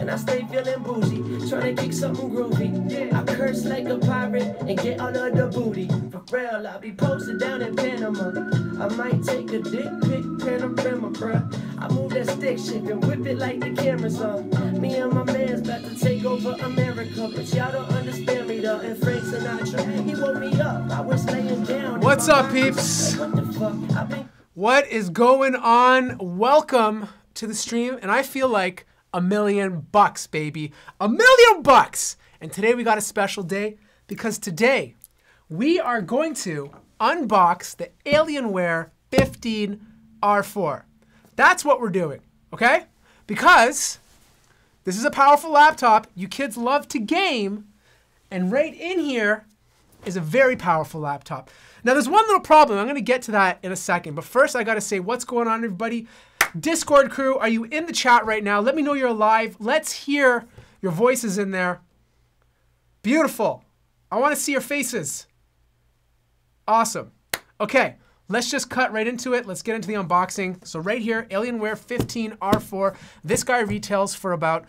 and I stay feeling bougie, tryna kick something groovy. I curse like a pirate and get all of the booty. For real, I'll be posted down in Panama. I might take a dick pic, panorama, bruh. I move that stick shift and whip it like the camera's on. Me and my man's about to take over America, but y'all don't understand me though. And Frank Sinatra, he woke me up. I was laying down. What's up, peeps? What the fuck? What is going on? Welcome to the stream, and I feel like $1 million, baby. $1 million! And today we got a special day because today we are going to unbox the Alienware 15R4. That's what we're doing, okay? Because this is a powerful laptop. You kids love to game, and right in here is a very powerful laptop. Now, there's one little problem. I'm going to get to that in a second. But first, I got to say, what's going on, everybody? Discord crew, are you in the chat right now? Let me know you're alive. Let's hear your voices in there. Beautiful. I want to see your faces. Awesome. Okay, let's just cut right into it. Let's get into the unboxing. So right here, Alienware 15R4. This guy retails for about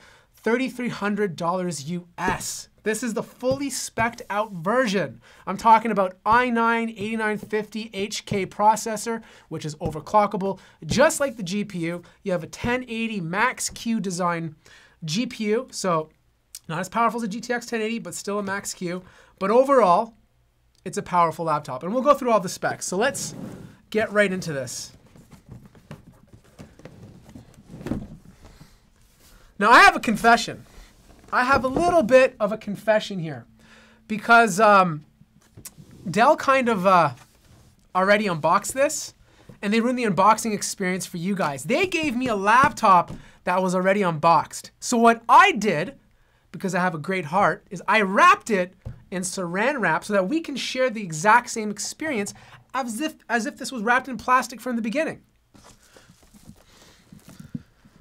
$3,300 US. This is the fully spec'd out version. I'm talking about i9-8950HK processor, which is overclockable. Just like the GPU, you have a 1080 Max-Q design GPU. So not as powerful as a GTX 1080, but still a Max-Q. But overall, it's a powerful laptop. And we'll go through all the specs. So let's get right into this. Now I have a confession. I have a little bit of a confession here because Dell kind of already unboxed this and they ruined the unboxing experience for you guys. They gave me a laptop that was already unboxed. So what I did, because I have a great heart, is I wrapped it in saran wrap so that we can share the exact same experience as if this was wrapped in plastic from the beginning.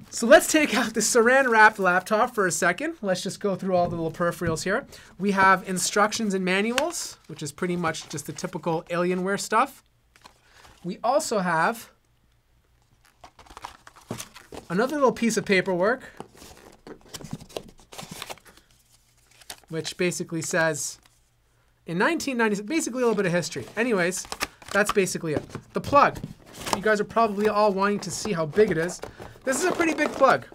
So let's take out the saran wrapped laptop for a second. Let's just go through all the little peripherals here. We have instructions and manuals, which is pretty much just the typical Alienware stuff. We also have another little piece of paperwork, which basically says in 1990s, basically a little bit of history. Anyways, that's basically it. The plug. You guys are probably all wanting to see how big it is. This is a pretty big plug.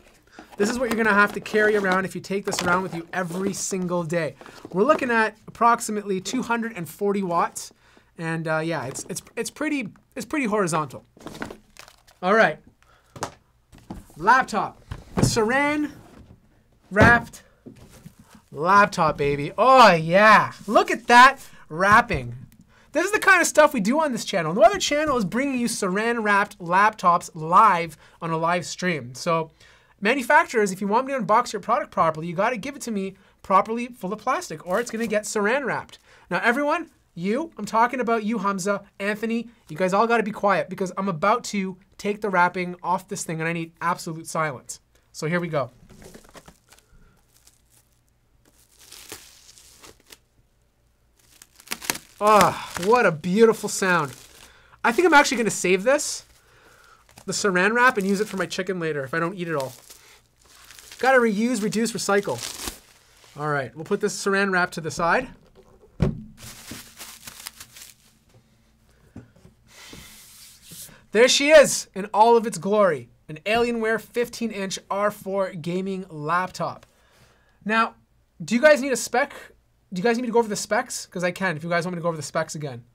This is what you're gonna have to carry around if you take this around with you every single day. We're looking at approximately 240 watts. And yeah, it's pretty horizontal. All right, laptop. The saran wrapped laptop, baby. Oh yeah, look at that wrapping. This is the kind of stuff we do on this channel. No other channel is bringing you saran-wrapped laptops live on a live stream. So manufacturers, if you want me to unbox your product properly, you gotta give it to me properly full of plastic or it's gonna get saran-wrapped. Now everyone, I'm talking about you, Hamza, Anthony, you guys all gotta be quiet because I'm about to take the wrapping off this thing and I need absolute silence. So here we go. Oh, what a beautiful sound. I think I'm actually gonna save this, the saran wrap, and use it for my chicken later if I don't eat it all. Gotta reuse, reduce, recycle. All right, we'll put this saran wrap to the side. There she is in all of its glory, an Alienware 15-inch R4 gaming laptop. Now, do you guys need a spec? Do you guys need me to go over the specs? Because I can, if you guys want me to go over the specs again.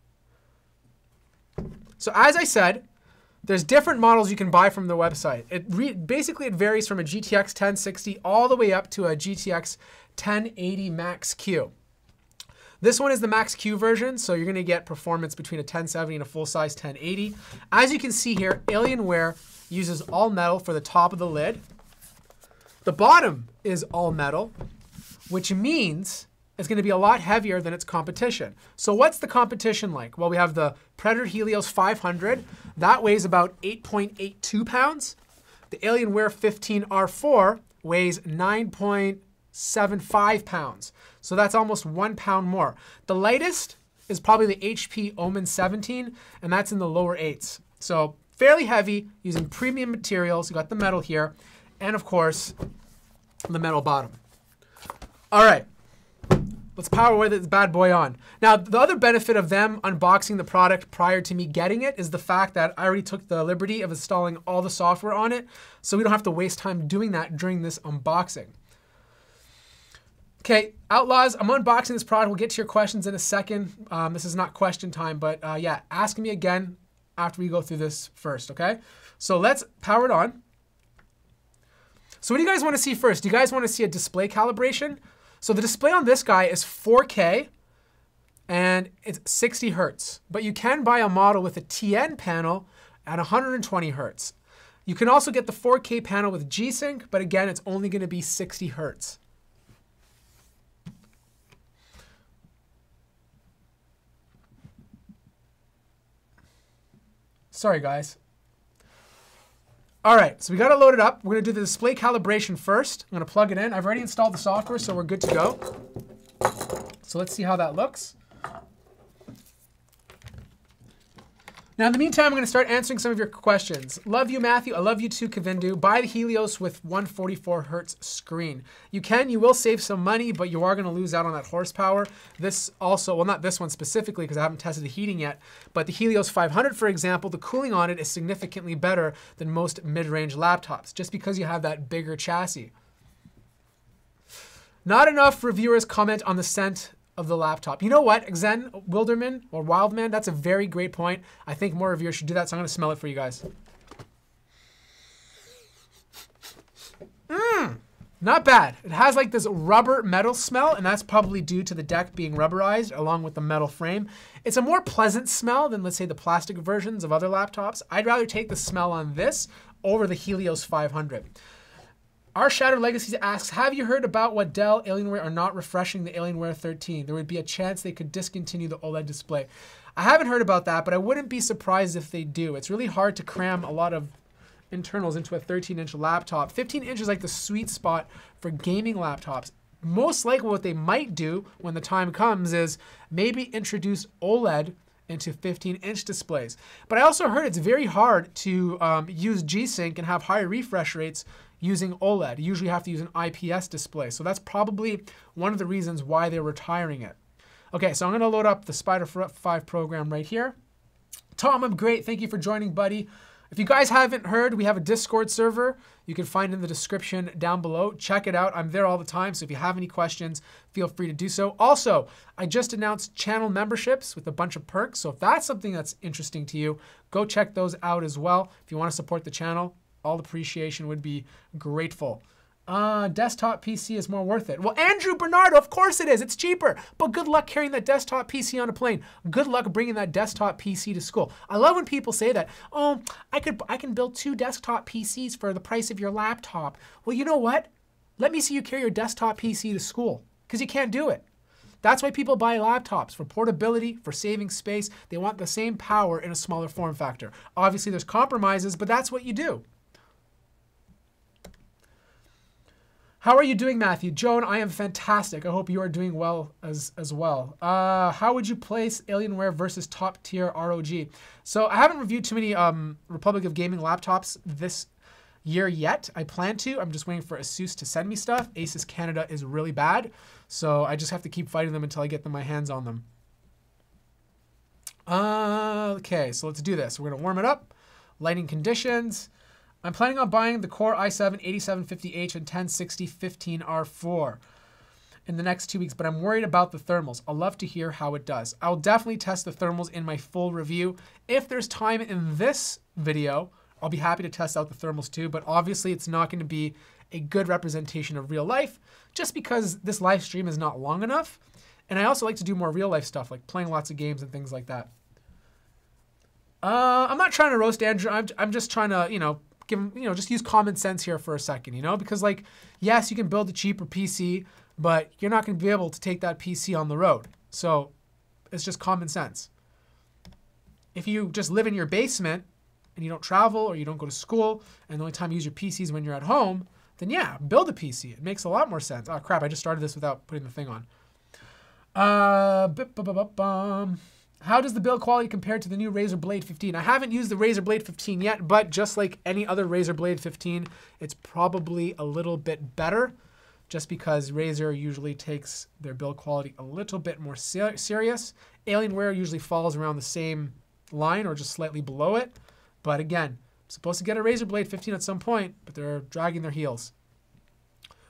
So as I said, there's different models you can buy from the website. Basically, it varies from a GTX 1060 all the way up to a GTX 1080 Max-Q. This one is the Max-Q version, so you're going to get performance between a 1070 and a full-size 1080. As you can see here, Alienware uses all metal for the top of the lid. The bottom is all metal, which means it's going to be a lot heavier than its competition. So what's the competition like? Well, we have the Predator Helios 500. That weighs about 8.82 pounds. The Alienware 15R4 weighs 9.75 pounds. So that's almost 1 pound more. The lightest is probably the HP Omen 17, and that's in the lower 8s. So fairly heavy, using premium materials. You got the metal here. And of course, the metal bottom. All right. Let's power away this bad boy on. Now, the other benefit of them unboxing the product prior to me getting it is the fact that I already took the liberty of installing all the software on it, so we don't have to waste time doing that during this unboxing. Okay, Outlawz, I'm unboxing this product. We'll get to your questions in a second. This is not question time, but yeah, ask me again after we go through this first, okay? So let's power it on. So what do you guys want to see first? Do you guys want to see a display calibration? So the display on this guy is 4K and it's 60 Hertz, but you can buy a model with a TN panel at 120 Hertz. You can also get the 4K panel with G-Sync, but again, it's only going to be 60 Hertz. Sorry, guys. All right, so we got to load it up. We're going to do the display calibration first. I'm going to plug it in. I've already installed the software, so we're good to go. So let's see how that looks. Now, in the meantime, I'm going to start answering some of your questions. Love you, Matthew. I love you too, Kavindu. Buy the Helios with 144 Hertz screen. You will save some money, but you are going to lose out on that horsepower. This also, well, not this one specifically because I haven't tested the heating yet, but the Helios 500, for example, the cooling on it is significantly better than most mid-range laptops, just because you have that bigger chassis. Not enough reviewers comment on the scent of the laptop. You know what, Xen Wilderman or Wildman, that's a very great point. I think more reviewers should do that, so I'm going to smell it for you guys. Not bad. It has like this rubber metal smell, and that's probably due to the deck being rubberized along with the metal frame. It's a more pleasant smell than, let's say, the plastic versions of other laptops. I'd rather take the smell on this over the Helios 500. Our Shattered Legacies asks, have you heard about what Dell Alienware are not refreshing the Alienware 13? There would be a chance they could discontinue the OLED display. I haven't heard about that, but I wouldn't be surprised if they do. It's really hard to cram a lot of internals into a 13-inch laptop. 15 inches is like the sweet spot for gaming laptops. Most likely what they might do when the time comes is maybe introduce OLED into 15-inch displays. But I also heard it's very hard to use G-Sync and have higher refresh rates using OLED. You usually have to use an IPS display. So that's probably one of the reasons why they're retiring it. Okay, so I'm going to load up the Spider 5 program right here. Tom, I'm great. Thank you for joining, buddy. If you guys haven't heard, we have a Discord server. You can find in the description down below. Check it out. I'm there all the time, so if you have any questions, feel free to do so. Also, I just announced channel memberships with a bunch of perks, so if that's something that's interesting to you, go check those out as well. If you want to support the channel, all appreciation would be grateful. Desktop PC is more worth it. Well, Andrew Bernardo, of course it is. It's cheaper. But good luck carrying that desktop PC on a plane. Good luck bringing that desktop PC to school. I love when people say that, oh, I can build 2 desktop PCs for the price of your laptop. Well, you know what? Let me see you carry your desktop PC to school, because you can't do it. That's why people buy laptops, for portability, for saving space. They want the same power in a smaller form factor. Obviously, there's compromises, but that's what you do. How are you doing, Matthew? Joan, I am fantastic. I hope you are doing well as well. How would you place Alienware versus top-tier ROG? So I haven't reviewed too many Republic of Gaming laptops this year yet. I plan to. I'm just waiting for Asus to send me stuff. Asus Canada is really bad, so I just have to keep fighting them until I get my hands on them. Okay, so let's do this. We're going to warm it up. Lighting conditions. I'm planning on buying the Core i7-8750H and 1060-15R4 in the next 2 weeks, but I'm worried about the thermals. I'll love to hear how it does. I'll definitely test the thermals in my full review. If there's time in this video, I'll be happy to test out the thermals too, but obviously it's not going to be a good representation of real life just because this live stream is not long enough. And I also like to do more real life stuff, like playing lots of games and things like that. I'm not trying to roast Andrew. I'm just trying to, just use common sense here for a second, because like, yes, you can build a cheaper PC, but you're not going to be able to take that PC on the road. So it's just common sense. If you just live in your basement and you don't travel or you don't go to school and the only time you use your PC is when you're at home, then yeah, build a PC. It makes a lot more sense. Oh crap, I just started this without putting the thing on. How does the build quality compare to the new Razer Blade 15? I haven't used the Razer Blade 15 yet, but just like any other Razer Blade 15, it's probably a little bit better. just because Razer usually takes their build quality a little bit more serious. Alienware usually falls around the same line or just slightly below it. But again, I'm supposed to get a Razer Blade 15 at some point, but they're dragging their heels.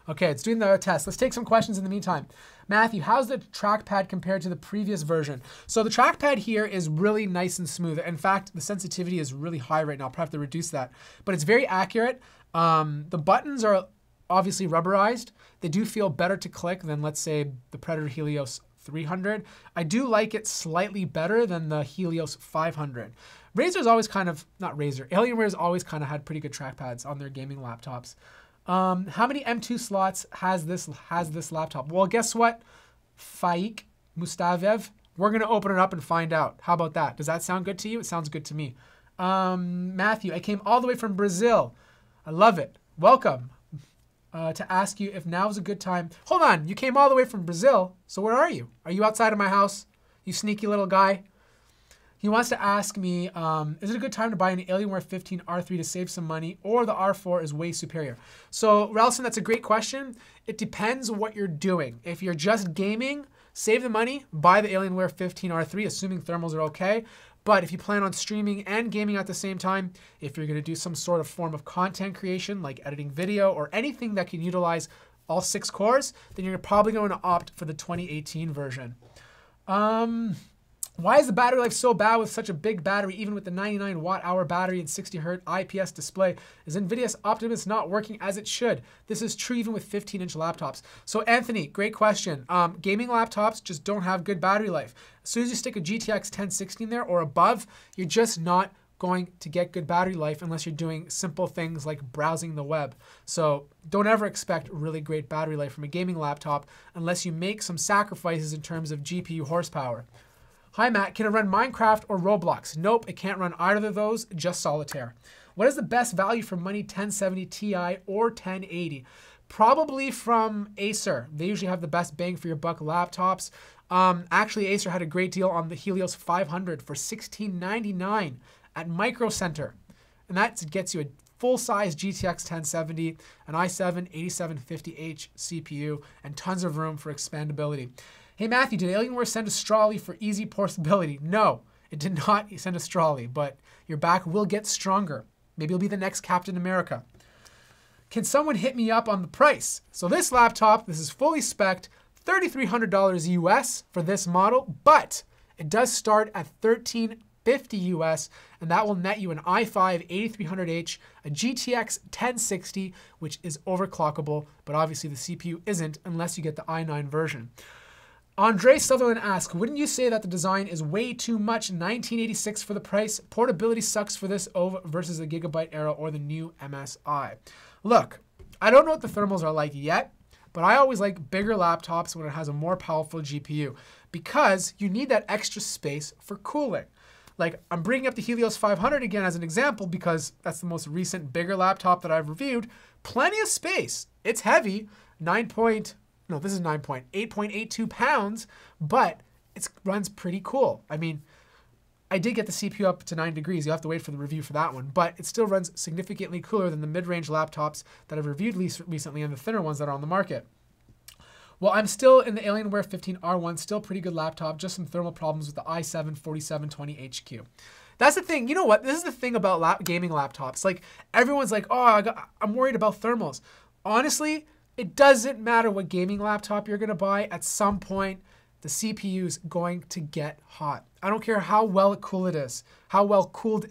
Okay, it's doing the test. Let's take some questions in the meantime. Matthew, how's the trackpad compared to the previous version? So the trackpad here is really nice and smooth. In fact, the sensitivity is really high right now. I'll probably have to reduce that. But it's very accurate. The buttons are obviously rubberized. They do feel better to click than, let's say, the Predator Helios 300. I do like it slightly better than the Helios 500. Razer's always kind of, not Razer, Alienware's always kind of had pretty good trackpads on their gaming laptops. How many M2 slots has this laptop? Well, guess what? Faik Mustavev, we're going to open it up and find out. How about that? Does that sound good to you? It sounds good to me. Matthew, I came all the way from Brazil. I love it. Welcome. To ask you if now is a good time. Hold on, you came all the way from Brazil, so where are you? Are you outside of my house, you sneaky little guy? He wants to ask me, is it a good time to buy an Alienware 15 R3 to save some money, or the R4 is way superior? So, Ralston, that's a great question. It depends what you're doing. If you're just gaming, save the money, buy the Alienware 15 R3, assuming thermals are okay. But if you plan on streaming and gaming at the same time, if you're going to do some sort of form of content creation, like editing video or anything that can utilize all 6 cores, then you're probably going to opt for the 2018 version. Why is the battery life so bad with such a big battery, even with the 99 watt-hour battery and 60 Hz IPS display? Is NVIDIA's Optimus not working as it should? This is true even with 15-inch laptops. So Anthony, great question. Gaming laptops just don't have good battery life. As soon as you stick a GTX 1060 in there or above, you're just not going to get good battery life unless you're doing simple things like browsing the web. So don't ever expect really great battery life from a gaming laptop unless you make some sacrifices in terms of GPU horsepower. Hi Matt, can it run Minecraft or Roblox? Nope, it can't run either of those, just Solitaire. What is the best value for money 1070 Ti or 1080? Probably from Acer. They usually have the best bang for your buck laptops. Actually, Acer had a great deal on the Helios 500 for $16.99 at Micro Center. And that gets you a full-size GTX 1070, an i7 8750H CPU, and tons of room for expandability. Hey Matthew, did Alienware send a Strawley for easy portability? No, it did not send a Strawley, but your back will get stronger. Maybe you'll be the next Captain America. Can someone hit me up on the price? So this laptop, this is fully spec'd, $3,300 US for this model, but it does start at $1,350 US, and that will net you an i5 8300H, a GTX 1060, which is overclockable, but obviously the CPU isn't unless you get the i9 version. Andre Sutherland asks, wouldn't you say that the design is way too much $1986 for the price? Portability sucks for this versus the Gigabyte Era or the new MSI. Look, I don't know what the thermals are like yet, but I always like bigger laptops when it has a more powerful GPU because you need that extra space for cooling. Like, I'm bringing up the Helios 500 again as an example because that's the most recent bigger laptop that I've reviewed. Plenty of space. It's heavy, 8.82 pounds, but it runs pretty cool. I mean, I did get the CPU up to 9 degrees. You'll have to wait for the review for that one, but it still runs significantly cooler than the mid-range laptops that I've reviewed recently and the thinner ones that are on the market. Well, I'm still in the Alienware 15 R1, still pretty good laptop, just some thermal problems with the i7 4720HQ. That's the thing. You know what? This is the thing about gaming laptops. Like, everyone's like, oh, I'm worried about thermals. Honestly, it doesn't matter what gaming laptop you're going to buy. At some point, the CPU is going to get hot. I don't care how well cooled it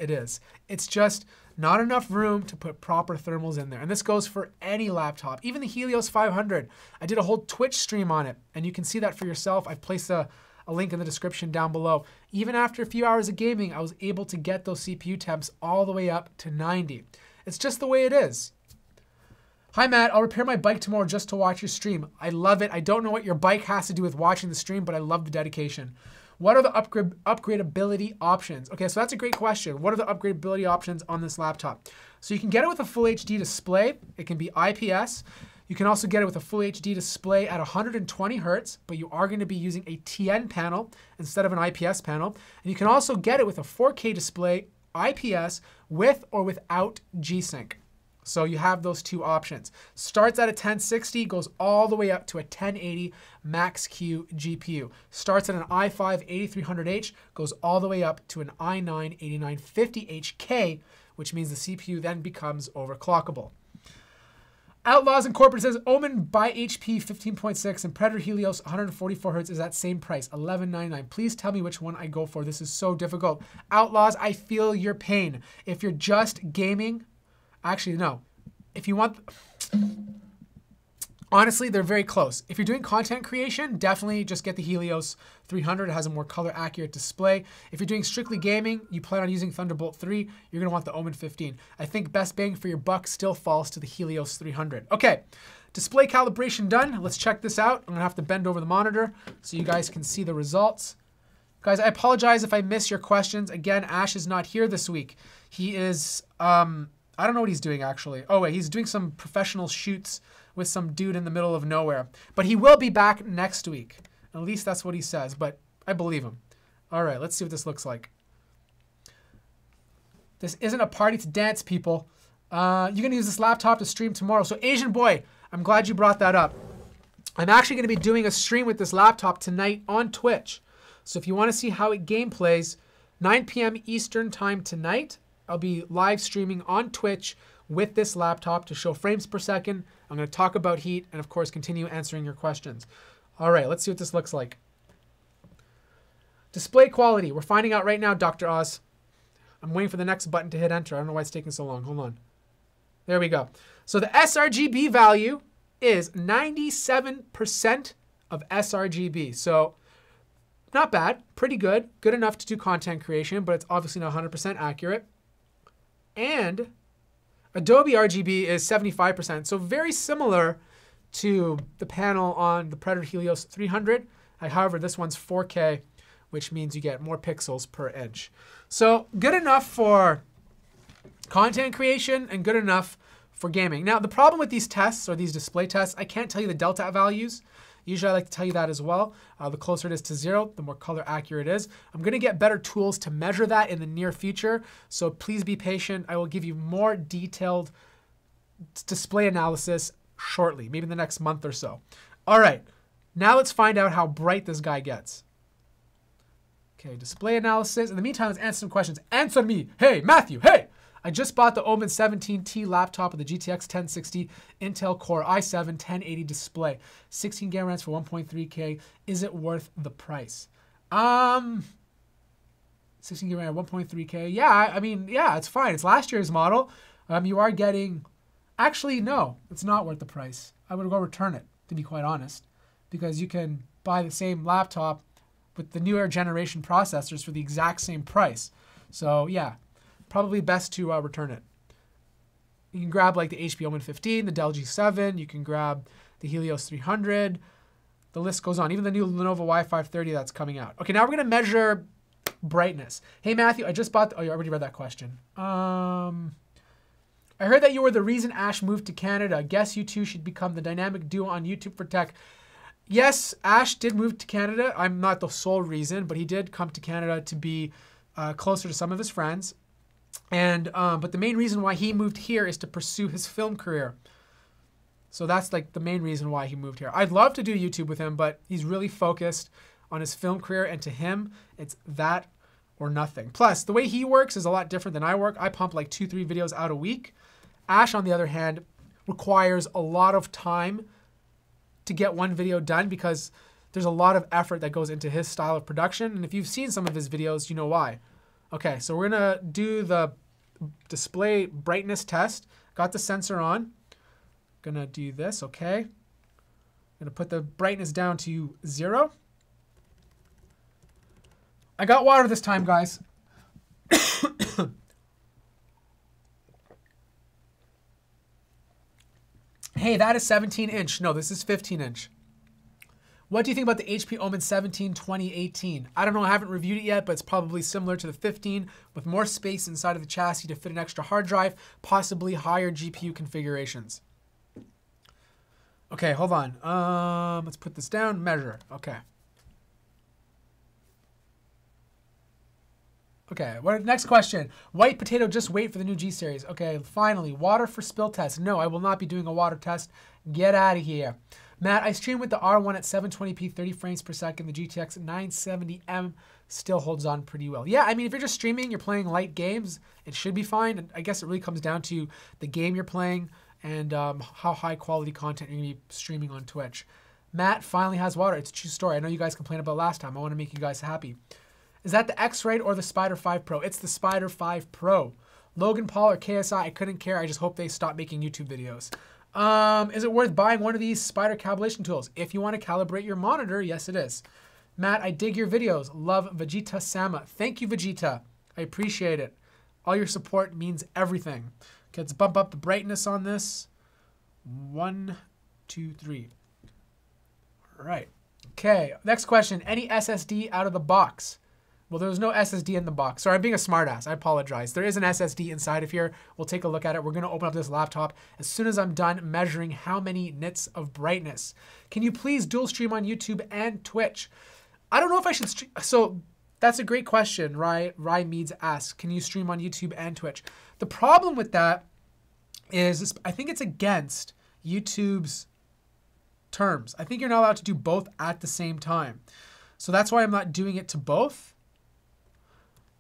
is. It's just not enough room to put proper thermals in there. And this goes for any laptop, even the Helios 500. I did a whole Twitch stream on it, and you can see that for yourself. I've placed a link in the description down below. Even after a few hours of gaming, I was able to get those CPU temps all the way up to 90. It's just the way it is. Hi Matt, I'll repair my bike tomorrow just to watch your stream. I love it. I don't know what your bike has to do with watching the stream, but I love the dedication. What are the upgradability options? Okay, so that's a great question. What are the upgradability options on this laptop? So you can get it with a full HD display. It can be IPS. You can also get it with a full HD display at 120 Hertz, but you are going to be using a TN panel instead of an IPS panel. And you can also get it with a 4K display, IPS, with or without G-Sync. So you have those two options. Starts at a 1060, goes all the way up to a 1080 Max-Q GPU. Starts at an i5 8300H, goes all the way up to an i9 8950HK, which means the CPU then becomes overclockable. Outlawz Incorporated says Omen by HP 15.6 and Predator Helios 144 Hz is that same price, $11.99. Please tell me which one I go for. This is so difficult. Outlawz, I feel your pain. If you're just gaming, actually, no. If you want, honestly, they're very close. If you're doing content creation, definitely just get the Helios 300. It has a more color accurate display. If you're doing strictly gaming, you plan on using Thunderbolt 3, you're gonna want the Omen 15. I think best bang for your buck still falls to the Helios 300. Okay, display calibration done. Let's check this out. I'm gonna have to bend over the monitor so you guys can see the results. Guys, I apologize if I miss your questions. Again, Ash is not here this week. He is, I don't know what he's doing actually. Oh wait, he's doing some professional shoots with some dude in the middle of nowhere. But he will be back next week. At least that's what he says, but I believe him. All right, let's see what this looks like. This isn't a party to dance, people. You're gonna use this laptop to stream tomorrow. So Asian boy, I'm glad you brought that up. I'm actually gonna be doing a stream with this laptop tonight on Twitch. So if you wanna see how it gameplays, 9 p.m. Eastern time tonight, I'll be live streaming on Twitch with this laptop to show frames per second. I'm going to talk about heat and, of course, continue answering your questions. All right, let's see what this looks like. Display quality. We're finding out right now, Dr. Oz. I'm waiting for the next button to hit enter. I don't know why it's taking so long. Hold on. There we go. So the sRGB value is 97% of sRGB. So not bad. Pretty good. Good enough to do content creation, but it's obviously not 100% accurate. And Adobe RGB is 75%. So very similar to the panel on the Predator Helios 300. However, this one's 4K, which means you get more pixels per inch. So good enough for content creation and good enough for gaming. Now, the problem with these tests or these display tests, I can't tell you the delta values. Usually I like to tell you that as well. The closer it is to 0, the more color accurate it is. I'm gonna get better tools to measure that in the near future, so please be patient. I will give you more detailed display analysis shortly, maybe in the next month or so. All right, now let's find out how bright this guy gets. Okay, display analysis. In the meantime, let's answer some questions. Answer me. Hey, Matthew, hey! I just bought the Omen 17T laptop with the GTX 1060 Intel Core i7 1080 display. 16 GB RAM for 1.3K. Is it worth the price? 16 GB RAM, 1.3K. Yeah, I mean, yeah, it's fine. It's last year's model. You are getting... Actually, no, it's not worth the price. I would go return it, to be quite honest, because you can buy the same laptop with the newer generation processors for the exact same price. So, yeah. Probably best to return it. You can grab like the HP Omen 15, the Dell G7. You can grab the Helios 300. The list goes on. Even the new Lenovo Y530 that's coming out. Okay, now we're going to measure brightness. Hey, Matthew, I just bought... Oh, you already read that question. I heard that you were the reason Ash moved to Canada. Guess you two should become the dynamic duo on YouTube for tech. Yes, Ash did move to Canada. I'm not the sole reason, but he did come to Canada to be closer to some of his friends. And but the main reason why he moved here is to pursue his film career. So that's like the main reason why he moved here. I'd love to do YouTube with him, but he's really focused on his film career, and to him, it's that or nothing. Plus, the way he works is a lot different than I work. I pump like 2-3 videos out a week. Ash, on the other hand, requires a lot of time to get one video done because there's a lot of effort that goes into his style of production. And if you've seen some of his videos, you know why. Okay, so we're gonna do the display brightness test. Got the sensor on. Gonna do this, okay. Gonna put the brightness down to 0. I got water this time, guys. Hey, that is 17-inch. No, this is 15-inch. What do you think about the HP Omen 17 2018? I don't know, I haven't reviewed it yet, but it's probably similar to the 15 with more space inside of the chassis to fit an extra hard drive, possibly higher GPU configurations. Okay, hold on. Let's put this down, measure. Okay. Okay, next question. White potato, just wait for the new G series. Okay, finally, water for spill test. No, I will not be doing a water test. Get out of here. Matt, I stream with the R1 at 720p, 30 frames per second. The GTX 970M still holds on pretty well. Yeah, I mean, if you're just streaming, you're playing light games, it should be fine. And I guess it really comes down to the game you're playing and how high quality content you're going to be streaming on Twitch. Matt finally has water. It's a true story. I know you guys complained about last time. I want to make you guys happy. Is that the X-Rate or the Spider 5 Pro? It's the Spider 5 Pro. Logan Paul or KSI, I couldn't care. I just hope they stop making YouTube videos. Is it worth buying one of these Spider calibration tools? If you want to calibrate your monitor, yes it is. Matt, I dig your videos. Love Vegeta Sama. Thank you, Vegeta. I appreciate it. All your support means everything. Okay, let's bump up the brightness on this. 1, 2, 3. All right. Okay, next question. Any SSD out of the box? Well, there was no SSD in the box. Sorry, I'm being a smartass. I apologize. There is an SSD inside of here. We'll take a look at it. We're going to open up this laptop as soon as I'm done measuring how many nits of brightness. Can you please dual stream on YouTube and Twitch? I don't know if I should stream. So that's a great question. Rye Meads asks, can you stream on YouTube and Twitch? The problem with that is I think it's against YouTube's terms. I think you're not allowed to do both at the same time. So that's why I'm not doing it to both.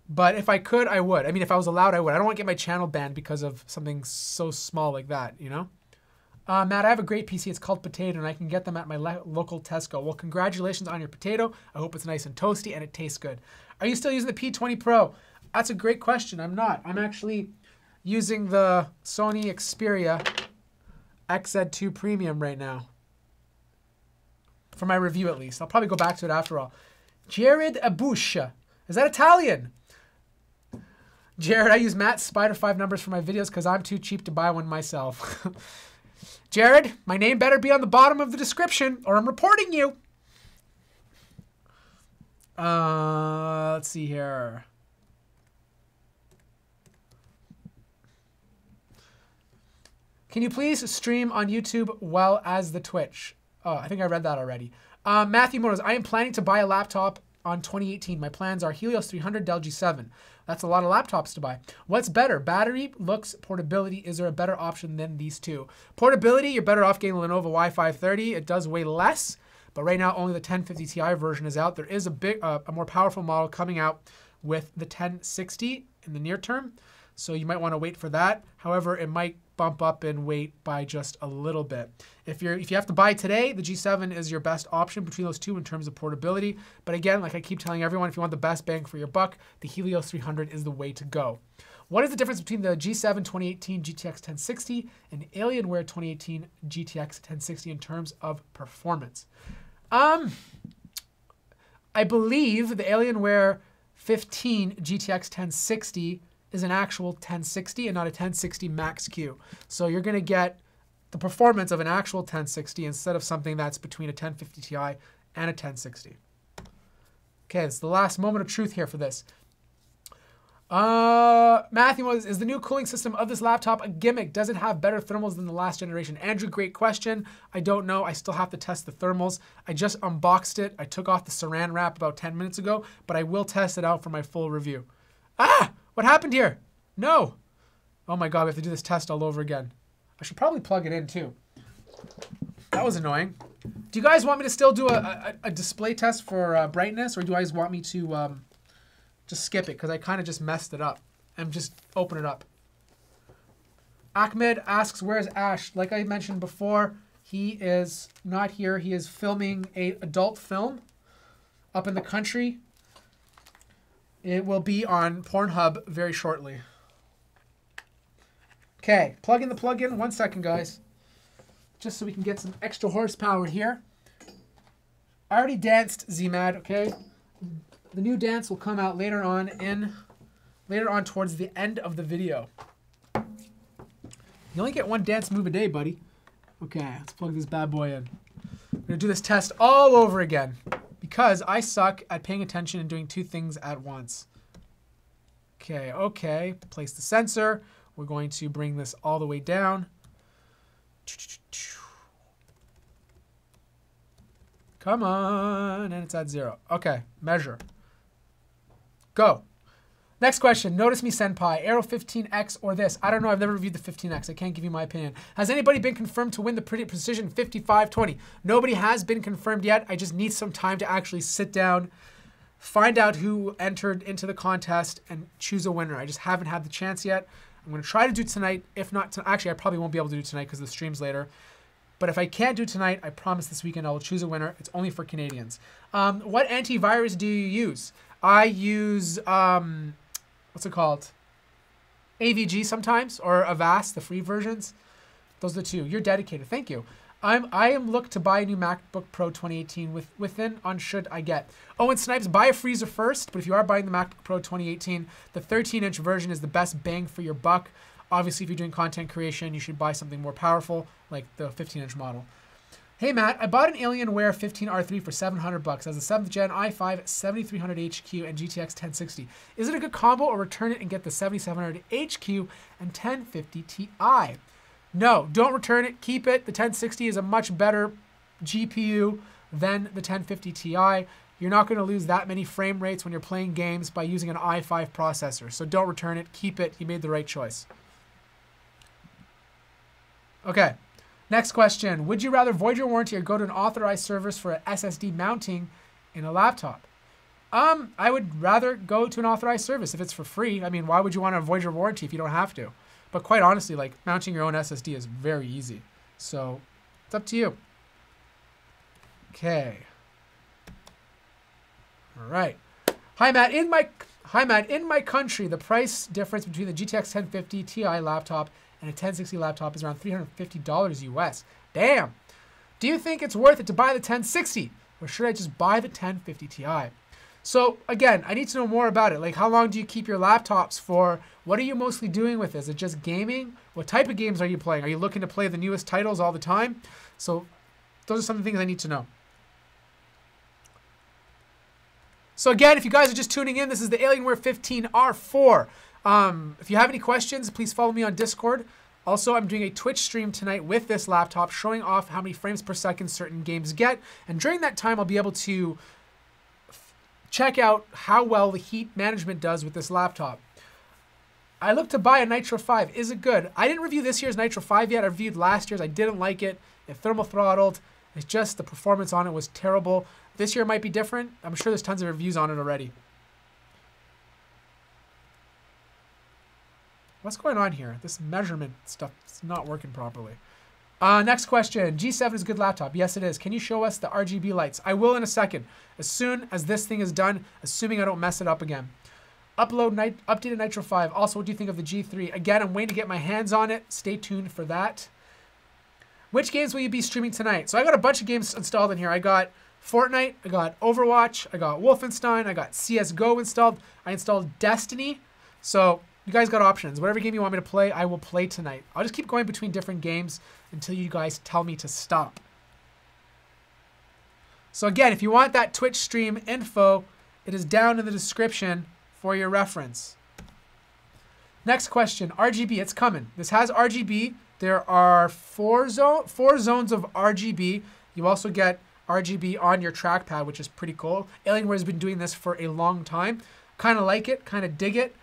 But if I could, I would. I mean, if I was allowed, I would. I don't want to get my channel banned because of something so small like that, you know? Matt, I have a great PC. It's called Potato, and I can get them at my local Tesco. Well, congratulations on your potato. I hope it's nice and toasty, and it tastes good. Are you still using the P20 Pro? That's a great question. I'm not. I'm actually using the Sony Xperia XZ2 Premium right now. For my review, at least. I'll probably go back to it after all. Jared Abusha. Is that Italian? Jared, I use Matt's Spider 5 numbers for my videos because I'm too cheap to buy one myself. Jared, my name better be on the bottom of the description or I'm reporting you. Let's see here. Can you please stream on YouTube well as the Twitch? Oh, I think I read that already. Matthew Moniz, I am planning to buy a laptop on 2018. My plans are Helios 300, Dell G7. That's a lot of laptops to buy. What's better? Battery, looks, portability. Is there a better option than these two? Portability, you're better off getting Lenovo Y530. It does weigh less, but right now only the 1050 Ti version is out. There is a more powerful model coming out with the 1060 in the near term, so you might want to wait for that. However, it might bump up in weight by just a little bit. If you have to buy today, the G7 is your best option between those two in terms of portability. But again, like I keep telling everyone, if you want the best bang for your buck, the Helios 300 is the way to go. What is the difference between the G7 2018 GTX 1060 and Alienware 2018 GTX 1060 in terms of performance? I believe the Alienware 15 GTX 1060 is an actual 1060 and not a 1060 Max Q. So you're going to get the performance of an actual 1060 instead of something that's between a 1050 Ti and a 1060. Okay, it's the last moment of truth here for this. Matthew, is the new cooling system of this laptop a gimmick? Does it have better thermals than the last generation? Andrew, great question. I don't know. I still have to test the thermals. I just unboxed it. I took off the saran wrap about 10 minutes ago, but I will test it out for my full review. Ah! What happened here? No. Oh my God, we have to do this test all over again. I should probably plug it in too. That was annoying. Do you guys want me to still do a display test for brightness, or do you guys want me to just skip it? Because I kind of just messed it up. And just open it up. Ahmed asks, where's Ash? Like I mentioned before, he is not here. He is filming an adult film up in the country. It will be on Pornhub very shortly. Okay, plug in the plug-in. 1 second, guys. Just so we can get some extra horsepower here. I already danced ZMAD, okay? The new dance will come out later on towards the end of the video. You only get one dance move a day, buddy. Okay, let's plug this bad boy in. We're gonna do this test all over again, because I suck at paying attention and doing two things at once. Okay, place the sensor. We're going to bring this all the way down. Come on, and it's at 0. Okay, measure. Go. Next question. Notice me, Senpai. Aero 15X or this? I don't know. I've never reviewed the 15X. I can't give you my opinion. Has anybody been confirmed to win the Pretty Precision 5520? Nobody has been confirmed yet. I just need some time to actually sit down, find out who entered into the contest, and choose a winner. I just haven't had the chance yet. I'm going to try to do it tonight. If not, actually, I probably won't be able to do it tonight because the stream's later. But if I can't do it tonight, I promise this weekend I will choose a winner. It's only for Canadians. What antivirus do you use? I use... what's it called? AVG sometimes, or Avast, the free versions. Those are the two. You're dedicated. Thank you. I am looked to buy a new MacBook Pro 2018 within on should I get. Owen Snipes, buy a freezer first, but if you are buying the MacBook Pro 2018, the 13-inch version is the best bang for your buck. Obviously, if you're doing content creation, you should buy something more powerful, like the 15-inch model. Hey Matt, I bought an Alienware 15R3 for $700 as a 7th gen i5 7300 HQ and GTX 1060. Is it a good combo or return it and get the 7700 HQ and 1050 Ti? No, don't return it. Keep it. The 1060 is a much better GPU than the 1050 Ti. You're not going to lose that many frame rates when you're playing games by using an i5 processor. So don't return it. Keep it. You made the right choice. Okay. Next question. Would you rather void your warranty or go to an authorized service for an SSD mounting in a laptop? I would rather go to an authorized service if it's for free. I mean, why would you want to avoid your warranty if you don't have to? But quite honestly, like, mounting your own SSD is very easy. So it's up to you. Okay. All right. Hi Matt. In my country, the price difference between the GTX 1050 Ti laptop and a 1060 laptop is around $350 US. Damn. Do you think it's worth it to buy the 1060, or should I just buy the 1050 Ti? So again, I need to know more about it. Like, how long do you keep your laptops for? What are you mostly doing with it? Is it just gaming? What type of games are you playing? Are you looking to play the newest titles all the time? So those are some of the things I need to know. So again, if you guys are just tuning in, this is the Alienware 15R4. If you have any questions, please follow me on Discord. Also, I'm doing a Twitch stream tonight with this laptop showing off how many frames per second certain games get. And during that time, I'll be able to check out how well the heat management does with this laptop. I looked to buy a Nitro 5. Is it good? I didn't review this year's Nitro 5 yet. I reviewed last year's. I didn't like it. It thermal throttled. It's just the performance on it was terrible. This year might be different. I'm sure there's tons of reviews on it already. What's going on here? This measurement stuff is not working properly. Next question. G7 is a good laptop. Yes, it is. Can you show us the RGB lights? I will in a second. As soon as this thing is done, assuming I don't mess it up again. Updated Nitro 5. Also, what do you think of the G3? Again, I'm waiting to get my hands on it. Stay tuned for that. Which games will you be streaming tonight? So I got a bunch of games installed in here. I got Fortnite. I got Overwatch. I got Wolfenstein. I got CSGO installed. I installed Destiny. So you guys got options. Whatever game you want me to play, I will play tonight. I'll just keep going between different games until you guys tell me to stop. So again, if you want that Twitch stream info, it is down in the description for your reference. Next question, RGB, it's coming. This has RGB. There are four zones of RGB. You also get RGB on your trackpad, which is pretty cool. Alienware has been doing this for a long time. Kind of like it, kind of dig it.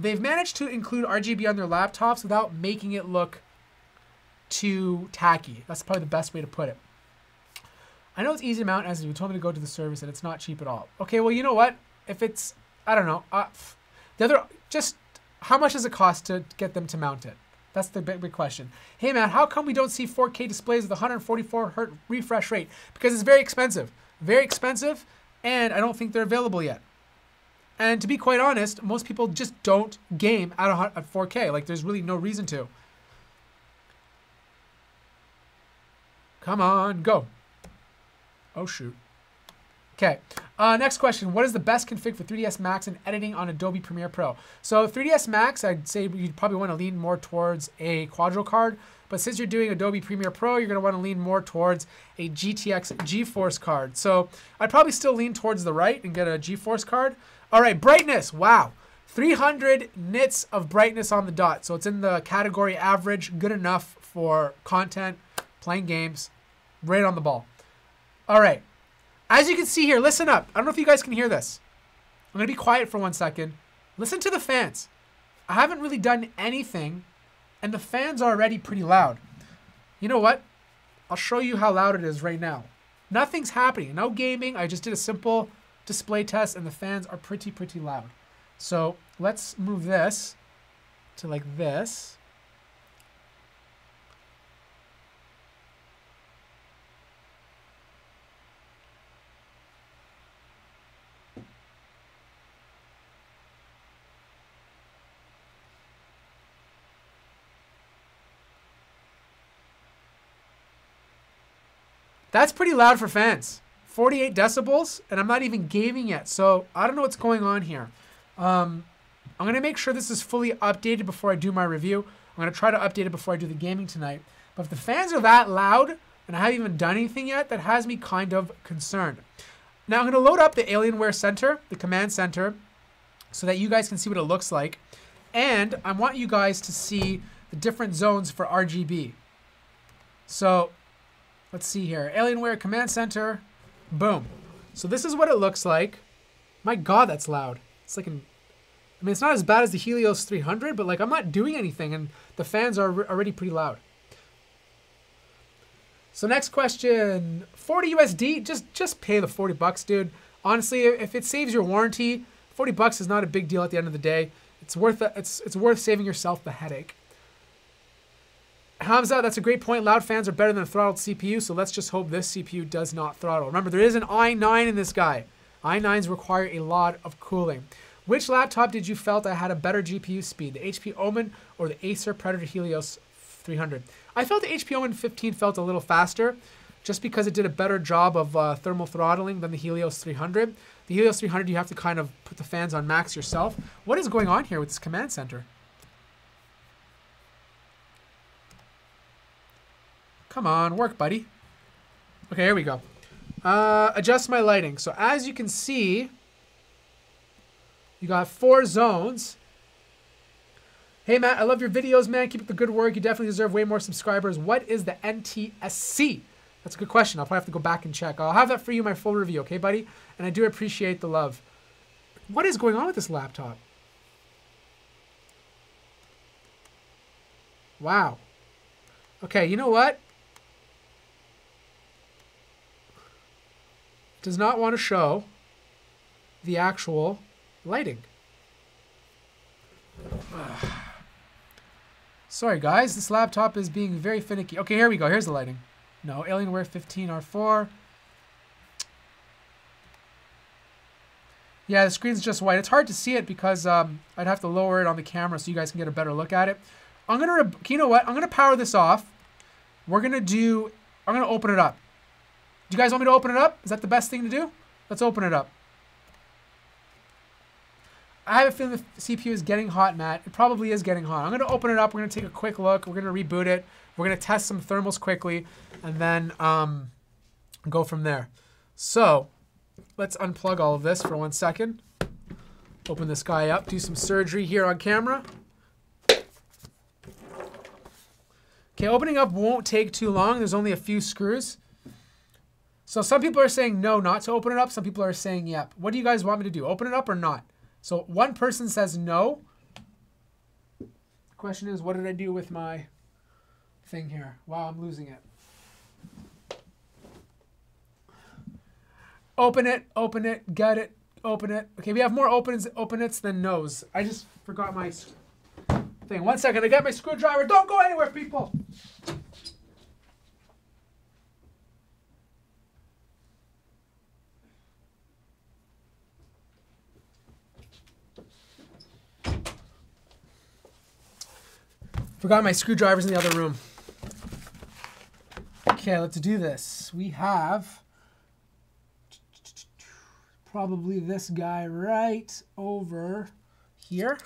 They've managed to include RGB on their laptops without making it look too tacky. That's probably the best way to put it. I know it's easy to mount, as you told me to go to the service, and it's not cheap at all. Okay, well, you know what? If it's, I don't know, just how much does it cost to get them to mount it? That's the big question. Hey, man, how come we don't see 4K displays with 144 Hz refresh rate? Because it's very expensive. Very expensive, and I don't think they're available yet. And to be quite honest, most people just don't game at 4K. Like, there's really no reason to. Come on, go. Oh, shoot. Okay, next question. What is the best config for 3ds Max and editing on Adobe Premiere Pro? So 3ds Max, I'd say you'd probably want to lean more towards a Quadro card. But since you're doing Adobe Premiere Pro, you're going to want to lean more towards a GTX GeForce card. So I'd probably still lean towards the right and get a GeForce card. All right, brightness. Wow. 300 nits of brightness on the dot. So it's in the category average. Good enough for content, playing games. Right on the ball. All right. As you can see here, listen up. I don't know if you guys can hear this. I'm going to be quiet for 1 second. Listen to the fans. I haven't really done anything, and the fans are already pretty loud. You know what? I'll show you how loud it is right now. Nothing's happening. No gaming. I just did a simple display test, and the fans are pretty loud. So let's move this to like this. That's pretty loud for fans. 48 decibels, and I'm not even gaming yet, so I don't know what's going on here. I'm going to make sure this is fully updated before I do my review. I'm going to try to update it before I do the gaming tonight. But if the fans are that loud, and I haven't even done anything yet, that has me kind of concerned. Now I'm going to load up the Alienware Center, the command center, so that you guys can see what it looks like. And I want you guys to see the different zones for RGB. So let's see here. Alienware Command Center. Boom. So this is what it looks like. My God, that's loud. It's like I mean, it's not as bad as the Helios 300, but like I'm not doing anything, and the fans are already pretty loud. So next question, 40 USD. Just pay the 40 bucks, dude. Honestly, if it saves your warranty, 40 bucks is not a big deal at the end of the day. It's worth it's worth saving yourself the headache. Hamza, that's a great point. Loud fans are better than a throttled CPU, so let's just hope this CPU does not throttle. Remember, there is an i9 in this guy. i9s require a lot of cooling. Which laptop did you felt that had a better GPU speed, the HP Omen or the Acer Predator Helios 300? I felt the HP Omen 15 felt a little faster, just because it did a better job of thermal throttling than the Helios 300. The Helios 300, you have to kind of put the fans on max yourself. What is going on here with this command center? Come on, work, buddy. Okay, here we go. Adjust my lighting. So as you can see, you got 4 zones. Hey, Matt, I love your videos, man. Keep up the good work. You definitely deserve way more subscribers. What is the NTSC? That's a good question. I'll probably have to go back and check. I'll have that for you in my full review, okay, buddy? And I do appreciate the love. What is going on with this laptop? Wow. Okay, you know what? Does not want to show the actual lighting. Sorry guys, this laptop is being very finicky. Okay, here we go. Here's the lighting. No, Alienware 15R4. Yeah, the screen's just white. It's hard to see it because I'd have to lower it on the camera so you guys can get a better look at it. You know what? I'm gonna power this off. I'm gonna open it up. Do you guys want me to open it up? Is that the best thing to do? Let's open it up. I have a feeling the CPU is getting hot, Matt. It probably is getting hot. I'm going to open it up. We're going to take a quick look. We're going to reboot it. We're going to test some thermals quickly and then go from there. So let's unplug all of this for 1 second. Open this guy up. Do some surgery here on camera. Okay, opening up won't take too long. There's only a few screws. So some people are saying no, not to open it up. Some people are saying yep. What do you guys want me to do? Open it up or not? So one person says no. The question is, what did I do with my thing here? Wow, I'm losing it. Open it, get it, open it. Okay, we have more open its than no's. I just forgot my thing. 1 second, I got my screwdriver. Don't go anywhere, people. Forgot my screwdrivers in the other room. Okay, let's do this. We have probably this guy right over here.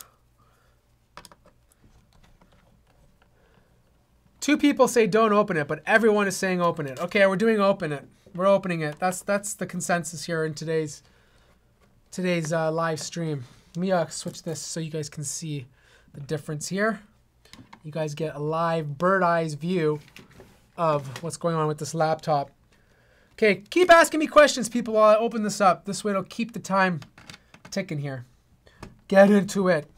2 people say don't open it, but everyone is saying open it. Okay, we're doing open it. We're opening it. That's the consensus here in today's live stream. Let me switch this so you guys can see the difference here. You guys get a live bird-eyes view of what's going on with this laptop. Okay, keep asking me questions, people, while I open this up. This way it'll keep the time ticking here. get into it.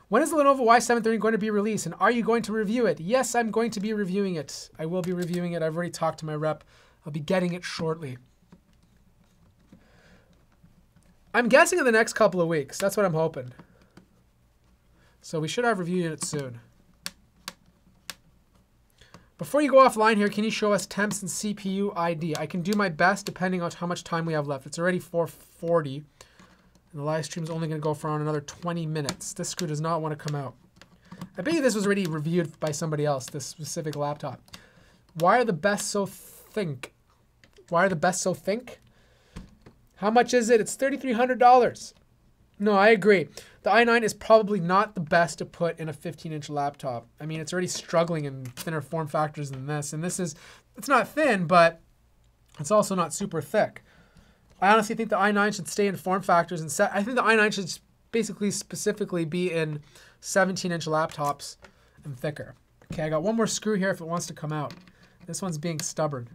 When is the Lenovo Y730 going to be released, and are you going to review it? Yes, I'm going to be reviewing it. I will be reviewing it. I've already talked to my rep. I'll be getting it shortly. I'm guessing in the next couple of weeks. That's what I'm hoping. So we should have reviewed it soon. Before you go offline here, can you show us temps and CPU ID? I can do my best depending on how much time we have left. It's already 4:40. And the live stream is only going to go for another 20 minutes. This screw does not want to come out. I bet you this was already reviewed by somebody else, this specific laptop. Why are the best so think? Why are the best so think? How much is it? It's $3,300. No, I agree. The i9 is probably not the best to put in a 15-inch laptop. I mean, it's already struggling in thinner form factors than this. And this is, it's not thin, but it's also not super thick. I honestly think the i9 should stay in form factors. And I think the i9 should basically specifically be in 17-inch laptops and thicker. Okay, I got one more screw here if it wants to come out. This one's being stubborn.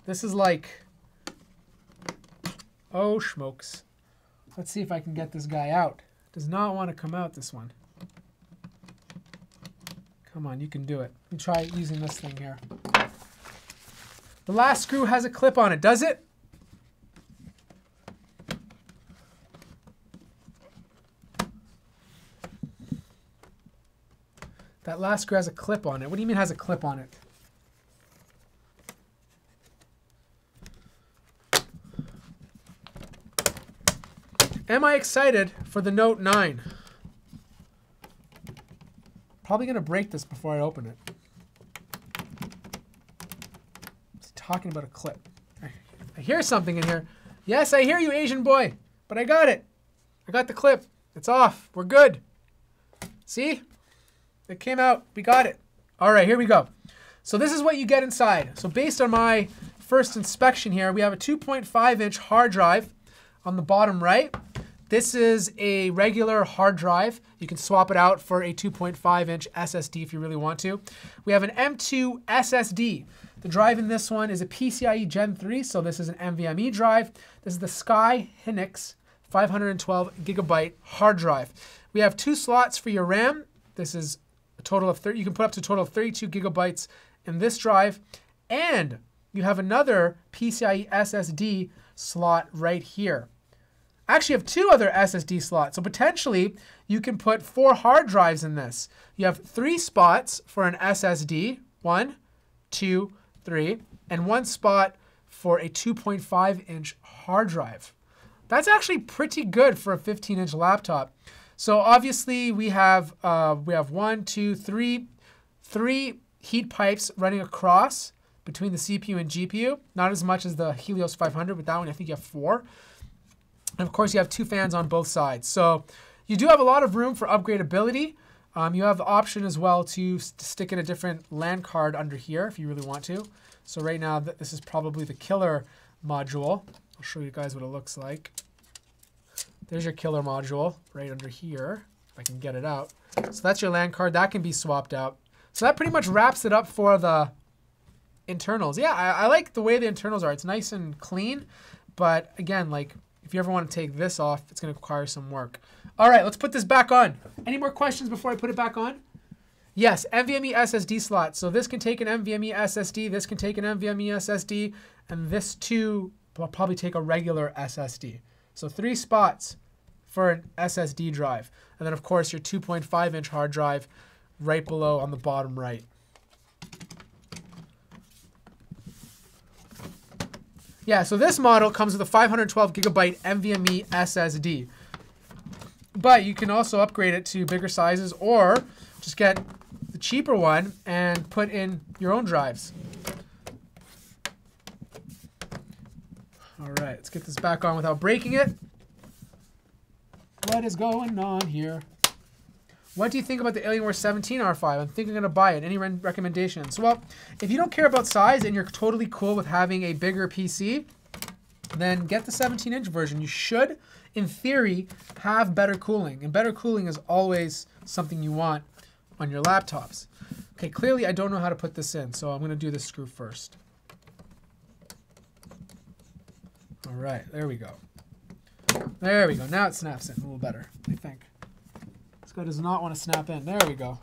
This is like, oh, smokes. Let's see if I can get this guy out. Does not want to come out, this one. Come on, you can do it. Let me try using this thing here. The last screw has a clip on it, does it? That last screw has a clip on it. What do you mean has a clip on it? Am I excited for the Note 9? Probably going to break this before I open it. It's talking about a clip. I hear something in here. Yes, I hear you, Asian boy. But I got it. I got the clip. It's off. We're good. See? It came out. We got it. All right, here we go. So this is what you get inside. So based on my first inspection here, we have a 2.5-inch hard drive on the bottom right. This is a regular hard drive. You can swap it out for a 2.5-inch SSD if you really want to. We have an M2 SSD. The drive in this one is a PCIe Gen 3, so this is an NVMe drive. This is the Sky Hynix 512 gigabyte hard drive. We have 2 slots for your RAM. This is a total of 30. You can put up to a total of 32 gigabytes in this drive. And you have another PCIe SSD slot right here. Actually, you have 2 other SSD slots. So potentially, you can put 4 hard drives in this. You have 3 spots for an SSD. 1, 2, 3. And 1 spot for a 2.5-inch hard drive. That's actually pretty good for a 15-inch laptop. So obviously, we have 1, 2, 3 heat pipes running across between the CPU and GPU. Not as much as the Helios 500, but that one I think you have 4. And of course, you have 2 fans on both sides. So you do have a lot of room for upgradability. You have the option as well to stick in a different LAN card under here if you really want to. So right now, this is probably the killer module. I'll show you guys what it looks like. There's your killer module right under here, if I can get it out. So that's your LAN card. That can be swapped out. So that pretty much wraps it up for the internals. Yeah, I like the way the internals are. It's nice and clean. But again, like, if you ever want to take this off, it's going to require some work. All right, let's put this back on. Any more questions before I put it back on? Yes, NVMe SSD slot. So this can take an NVMe SSD, this can take an NVMe SSD, and this too will probably take a regular SSD. So 3 spots for an SSD drive. And then of course your 2.5-inch hard drive right below on the bottom right. Yeah, so this model comes with a 512 gigabyte NVMe SSD. But you can also upgrade it to bigger sizes or just get the cheaper one and put in your own drives. All right, let's get this back on without breaking it. What is going on here? What do you think about the Alienware 17 R5? I'm thinking I'm going to buy it. Any recommendations? Well, if you don't care about size and you're totally cool with having a bigger PC, then get the 17-inch version. You should, in theory, have better cooling. And better cooling is always something you want on your laptops. Okay, clearly I don't know how to put this in, so I'm going to do this screw first. All right, there we go. There we go. Now it snaps in a little better, I think. This guy does not want to snap in. There we go.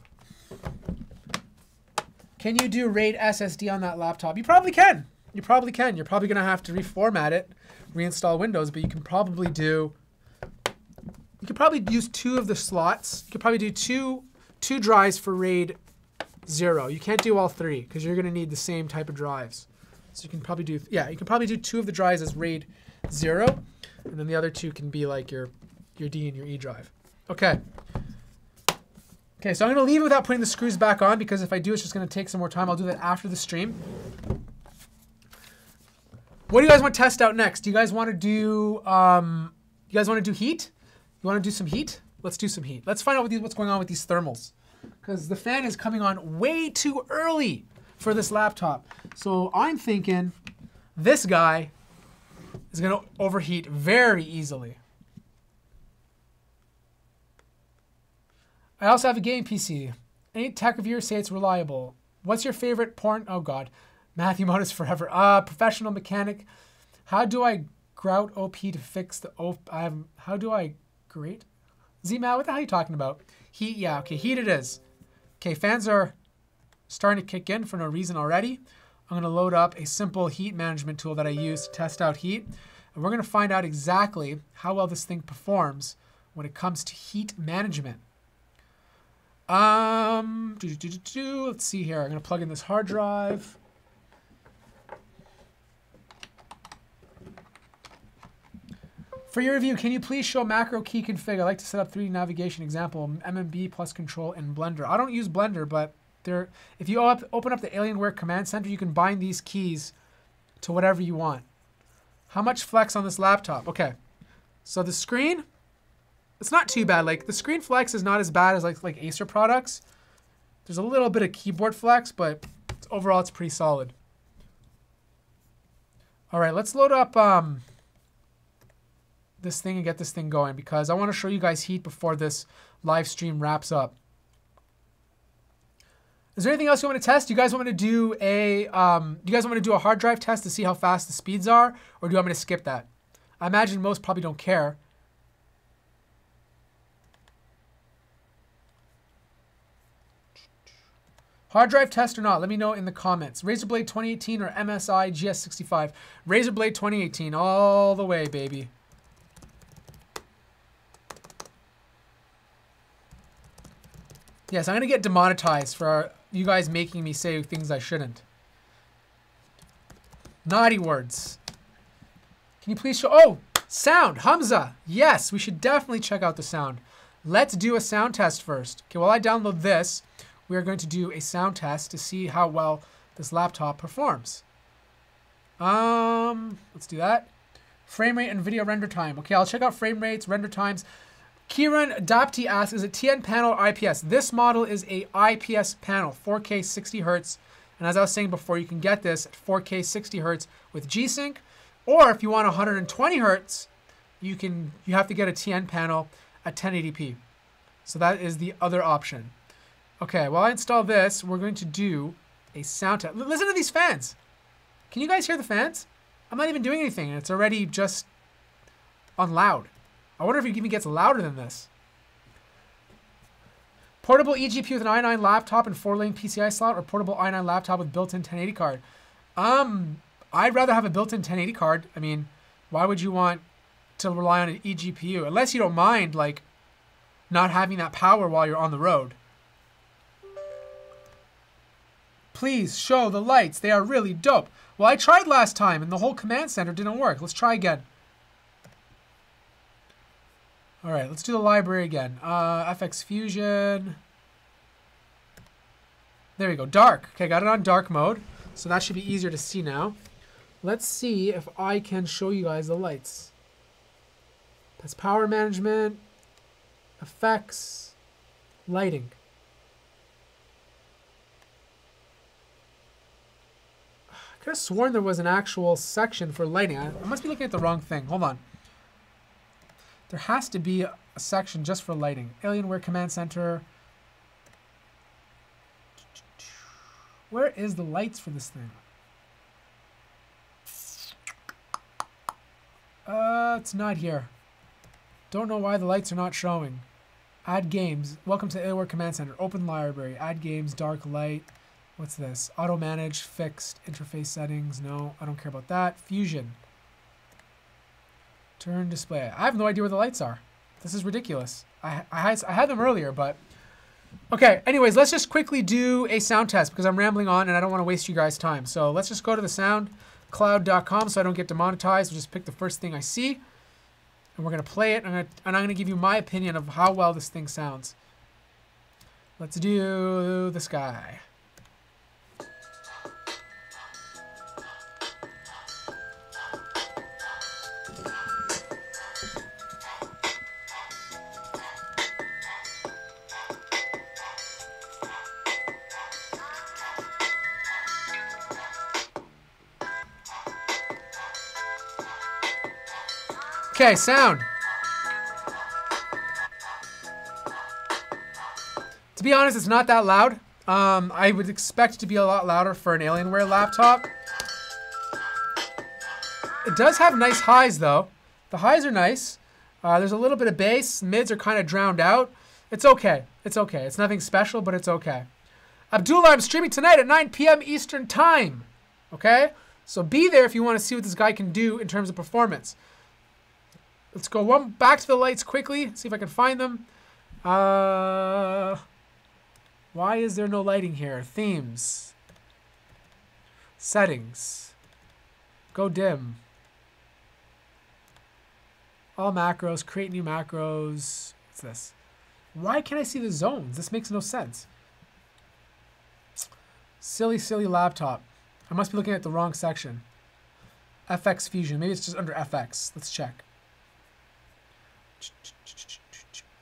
Can you do RAID SSD on that laptop? You probably can. You probably can. You're probably going to have to reformat it, reinstall Windows, but you can probably do... You could probably use 2 of the slots. You could probably do two drives for RAID 0. You can't do all 3 because you're going to need the same type of drives. So you can probably do, yeah, you can probably do 2 of the drives as RAID 0, and then the other 2 can be like your D and your E drive. Okay. Okay, so I'm going to leave it without putting the screws back on because if I do, it's just going to take some more time. I'll do that after the stream. What do you guys want to test out next? Do you guys want to do, you guys want to do heat? You want to do some heat? Let's do some heat. Let's find out what's going on with these thermals because the fan is coming on way too early for this laptop. So I'm thinking this guy is going to overheat very easily. I also have a game PC. Any tech reviewers say it's reliable. What's your favorite porn? Oh God, Matthew Moniz forever. Professional mechanic. How do I grout OP to fix the OP? How do I grate? Z-Matt, what the hell are you talking about? Heat, yeah, okay, heat it is. Okay, fans are starting to kick in for no reason already. I'm going to load up a simple heat management tool that I use to test out heat. And we're going to find out exactly how well this thing performs when it comes to heat management. Let's see here. I'm going to plug in this hard drive. For your review, can you please show macro key config? I like to set up 3D navigation example, MMB plus control in Blender. I don't use Blender, but if you open up the Alienware command center, you can bind these keys to whatever you want. How much flex on this laptop? Okay, so the screen, it's not too bad. Like the screen flex is not as bad as like Acer products. There's a little bit of keyboard flex, but overall it's pretty solid. All right, let's load up this thing and get this thing going because I want to show you guys heat before this live stream wraps up. Is there anything else you want to test? Do you guys want me to do a hard drive test to see how fast the speeds are, or do you want me to skip that? I imagine most probably don't care. Hard drive test or not? Let me know in the comments. Razer Blade 2018 or MSI GS65? Razer Blade 2018 all the way, baby. Yes, I'm going to get demonetized for you guys making me say things I shouldn't. Naughty words. Can you please show... Oh, sound. Hamza. Yes, we should definitely check out the sound. Let's do a sound test first. Okay, while I download this, we are going to do a sound test to see how well this laptop performs. Let's do that. Frame rate and video render time. Okay, I'll check out frame rates, render times. Kieran Dapti asks, is it TN panel or IPS? This model is a IPS panel, 4K 60 Hertz. And as I was saying before, you can get this at 4K 60 Hertz with G-Sync. Or if you want 120 Hertz, you have to get a TN panel at 1080p. So that is the other option. Okay, while I install this, we're going to do a sound test. Listen to these fans. Can you guys hear the fans? I'm not even doing anything, and it's already just on loud. I wonder if it even gets louder than this. Portable eGPU with an i9 laptop and 4-lane PCI slot, or portable i9 laptop with built-in 1080 card? I'd rather have a built-in 1080 card. I mean, why would you want to rely on an eGPU? Unless you don't mind, like, not having that power while you're on the road. Please show the lights. They are really dope. Well, I tried last time, and the whole command center didn't work. Let's try again. All right, let's do the library again. FX Fusion. There we go, dark. Okay, got it on dark mode. So that should be easier to see now. Let's see if I can show you guys the lights. That's power management, effects, lighting. I could have sworn there was an actual section for lighting. I must be looking at the wrong thing. Hold on. There has to be a section just for lighting. Alienware Command Center. Where is the lights for this thing? It's not here. Don't know why the lights are not showing. Add games. Welcome to Alienware Command Center. Open library. Add games. Dark light. What's this? Auto manage. Fixed. Interface settings. No, I don't care about that. Fusion. Turn display. I have no idea where the lights are. This is ridiculous. I had them earlier, but... Okay, anyways, let's just quickly do a sound test because I'm rambling on and I don't want to waste you guys' time. So let's just go to the soundcloud.com so I don't get demonetized. We'll just pick the first thing I see. And we're going to play it, and I'm going to give you my opinion of how well this thing sounds. Let's do this guy. Okay, sound. To be honest, it's not that loud. I would expect it to be a lot louder for an Alienware laptop. It does have nice highs, though. The highs are nice. There's a little bit of bass. Mids are kind of drowned out. It's okay. It's okay. It's nothing special, but it's okay. Abdullah, I'm streaming tonight at 9 p.m. Eastern Time. Okay? So be there if you want to see what this guy can do in terms of performance. Let's go back to the lights quickly. See if I can find them. Why is there no lighting here? Themes. Settings. Go dim. All macros. Create new macros. What's this? Why can't I see the zones? This makes no sense. Silly, silly laptop. I must be looking at the wrong section. FX Fusion. Maybe it's just under FX. Let's check.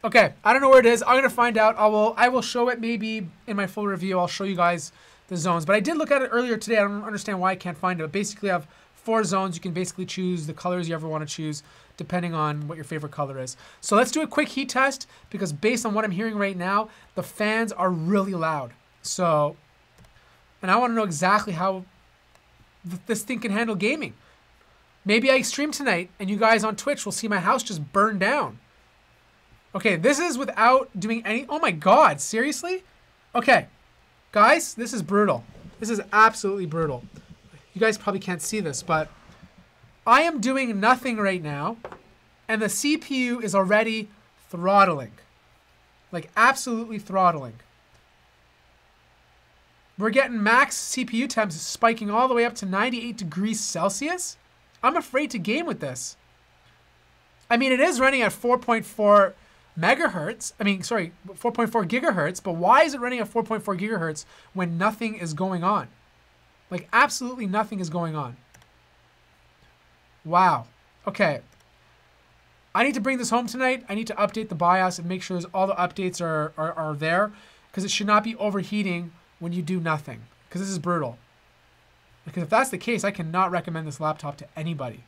Okay, I don't know where it is. I'm gonna find out. I will show it maybe in my full review. I'll show you guys the zones. But I did look at it earlier today. I don't understand why I can't find it. But basically, I have 4 zones. You can basically choose the colors you ever want to choose, depending on what your favorite color is. So let's do a quick heat test because based on what I'm hearing right now, the fans are really loud. So, and I want to know exactly how this thing can handle gaming. Maybe I stream tonight and you guys on Twitch will see my house just burn down. Okay, this is without doing any... Oh my God, seriously? Okay, guys, this is brutal. This is absolutely brutal. You guys probably can't see this, but I am doing nothing right now and the CPU is already throttling. Like absolutely throttling. We're getting max CPU temps spiking all the way up to 98 degrees Celsius. I'm afraid to game with this. I mean, it is running at 4.4 megahertz. I mean, sorry, 4.4 gigahertz. But why is it running at 4.4 gigahertz when nothing is going on? Like, absolutely nothing is going on. Wow. Okay. I need to bring this home tonight. I need to update the BIOS and make sure all the updates are there. Because it should not be overheating when you do nothing. Because this is brutal. Because if that's the case, I cannot recommend this laptop to anybody.